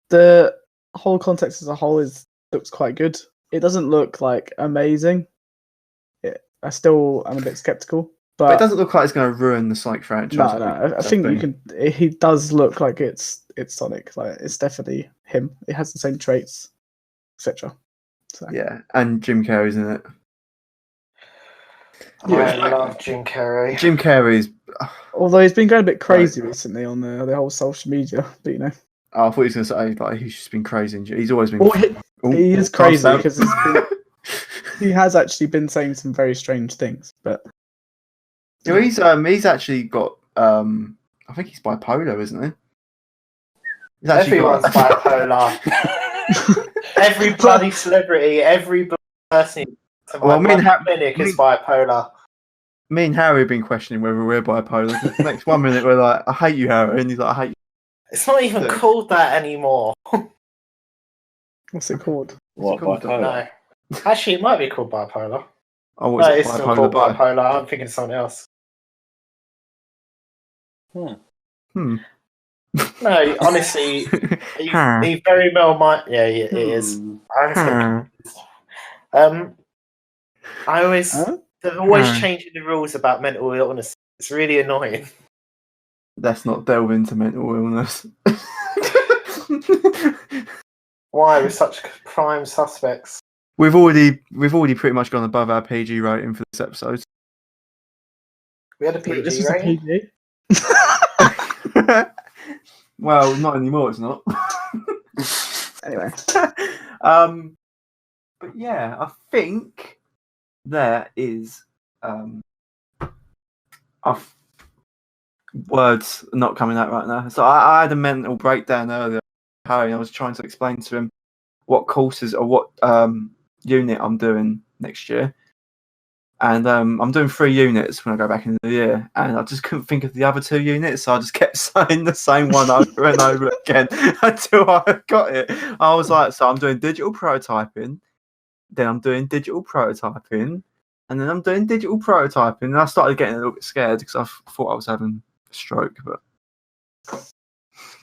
the whole context as a whole looks quite good. It doesn't look like amazing. I'm a bit skeptical, but it doesn't look like it's going to ruin the Sonic franchise. No. I think you can. He does look like it's Sonic. Like it's definitely him. It has the same traits, etc. So. Yeah, and Jim Carrey's in it. I love Jim Carrey. Jim Carrey's. Although he's been going a bit crazy recently on the whole social media, but you know. Oh, I thought he was going to say like he's just been crazy. He's always been. Well, he is crazy because he has actually been saying some very strange things. But yeah, he's actually got. I think he's bipolar, isn't he? Everyone's bipolar. Every bloody celebrity, every bloody person. Clinic is bipolar. Me and Harry have been questioning whether we're bipolar. The next 1 minute we're like, "I hate you, Harry," and he's like, "I hate you." It's not even called that anymore. What's it called? What, bipolar? No. Actually, it might be called bipolar. Oh, No, it's still called bipolar. I'm thinking of something else. No, honestly, he very well might. Yeah, it is. I always they're always changing the rules about mental illness. It's really annoying. Let's not delve into mental illness. Why we're such prime suspects? We've already pretty much gone above our PG rating for this episode. We had a PG This is rating. a PG. Well, not anymore. It's not. Anyway, but yeah, I think there is words are not coming out right now. So I had a mental breakdown earlier. Harry, I was trying to explain to him what courses or what unit I'm doing next year, and I'm doing 3 units when I go back in the year, and I just couldn't think of the other 2 units, so I just kept saying the same one over and over again until I got it. I was like, so I'm doing digital prototyping, then I'm doing digital prototyping, and then I'm doing digital prototyping, and I started getting a little bit scared because I thought I was having a stroke, but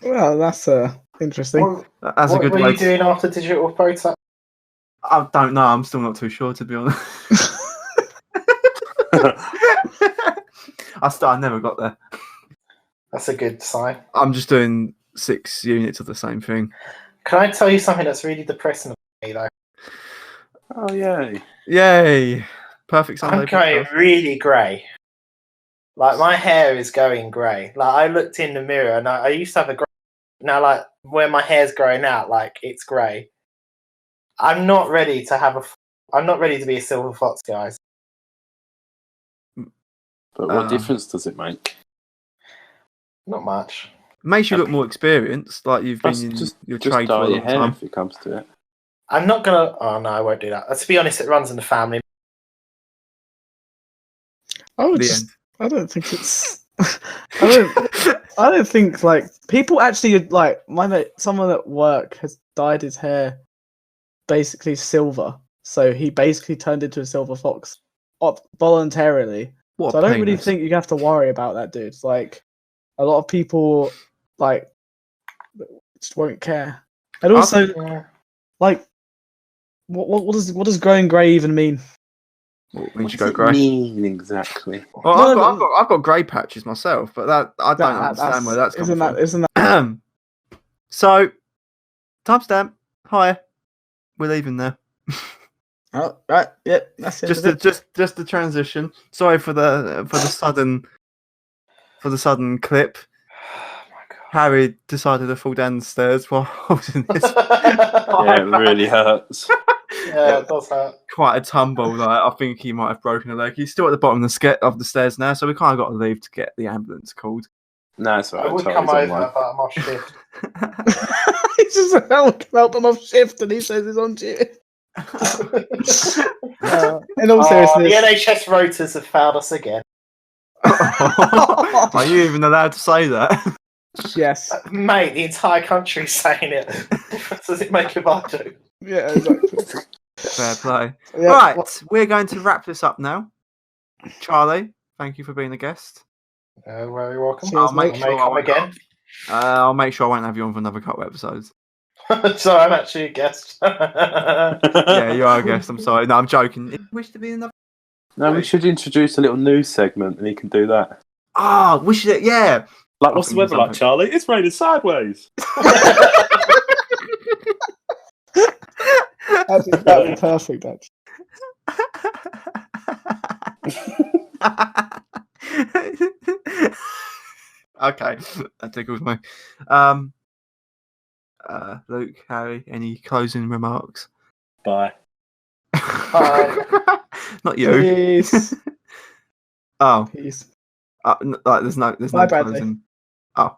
well, that's interesting. That's a good What way. were you doing after digital prototype? I don't know. I'm still not too sure, to be honest. I never got there. That's a good sign. I'm just doing 6 units of the same thing. Can I tell you something that's really depressing about me, though? Oh, yay. Yay! Perfect Sunday. I'm going really grey. Like, my hair is going grey. Like, I looked in the mirror and I used to have a grey. Now, like, where my hair's growing out, like, it's grey. I'm not ready to I'm not ready to be a silver fox, guys. But what difference does it make? Not much. Makes you look more experienced, like you've been in your trade for a long time. If it comes to it. I'm not gonna. Oh no, I won't do that. To be honest, it runs in the family. I don't think it's. I don't think like people actually like my mate. Someone at work has dyed his hair basically silver, so he basically turned into a silver fox voluntarily. What so I don't really think you have to worry about that, dude. It's like a lot of people like just won't care, and also like what does growing grey even mean? What means you What go does it grey? mean exactly? Well, I've got grey patches myself, but I don't understand where that's coming from. Isn't that? So, timestamp. Hi, we're leaving there. Oh, right. Yep. That's it. Just the transition. Sorry for the sudden clip. Oh my god. Harry decided to fall down the stairs while holding this. Yeah, it really hurts. Yeah, it does hurt. Quite a tumble. Like, I think he might have broken a leg. He's still at the bottom of the stairs now, so we kind of got to leave to get the ambulance called. No, it's all right. I would come over, but I'm off shift. He's just help him off shift, and he says he's on duty. In all seriousness, the NHS rotors have found us again. Are you even allowed to say that? Yes, mate. The entire country's saying it. What does it make if I do? Yeah, exactly. Fair play. Yeah, Right, we're going to wrap this up now. Charlie, thank you for being a guest. Very welcome. Cheers, I'll make mate. sure I may come again. I'll make sure I won't have you on for another couple episodes. So I'm actually a guest. Yeah, you are a guest. I'm sorry. No, I'm joking. If you wish to be another. No, we should introduce a little news segment, and he can do that. Ah, we should. Yeah. Like, what's the weather like, Charlie? It's raining sideways. That'd be perfect, actually. Okay, that tickles me. Luke, Harry, any closing remarks? Bye. Bye. Not you. Peace. Oh, Peace. like there's no Bye, Bradley. closing. Oh.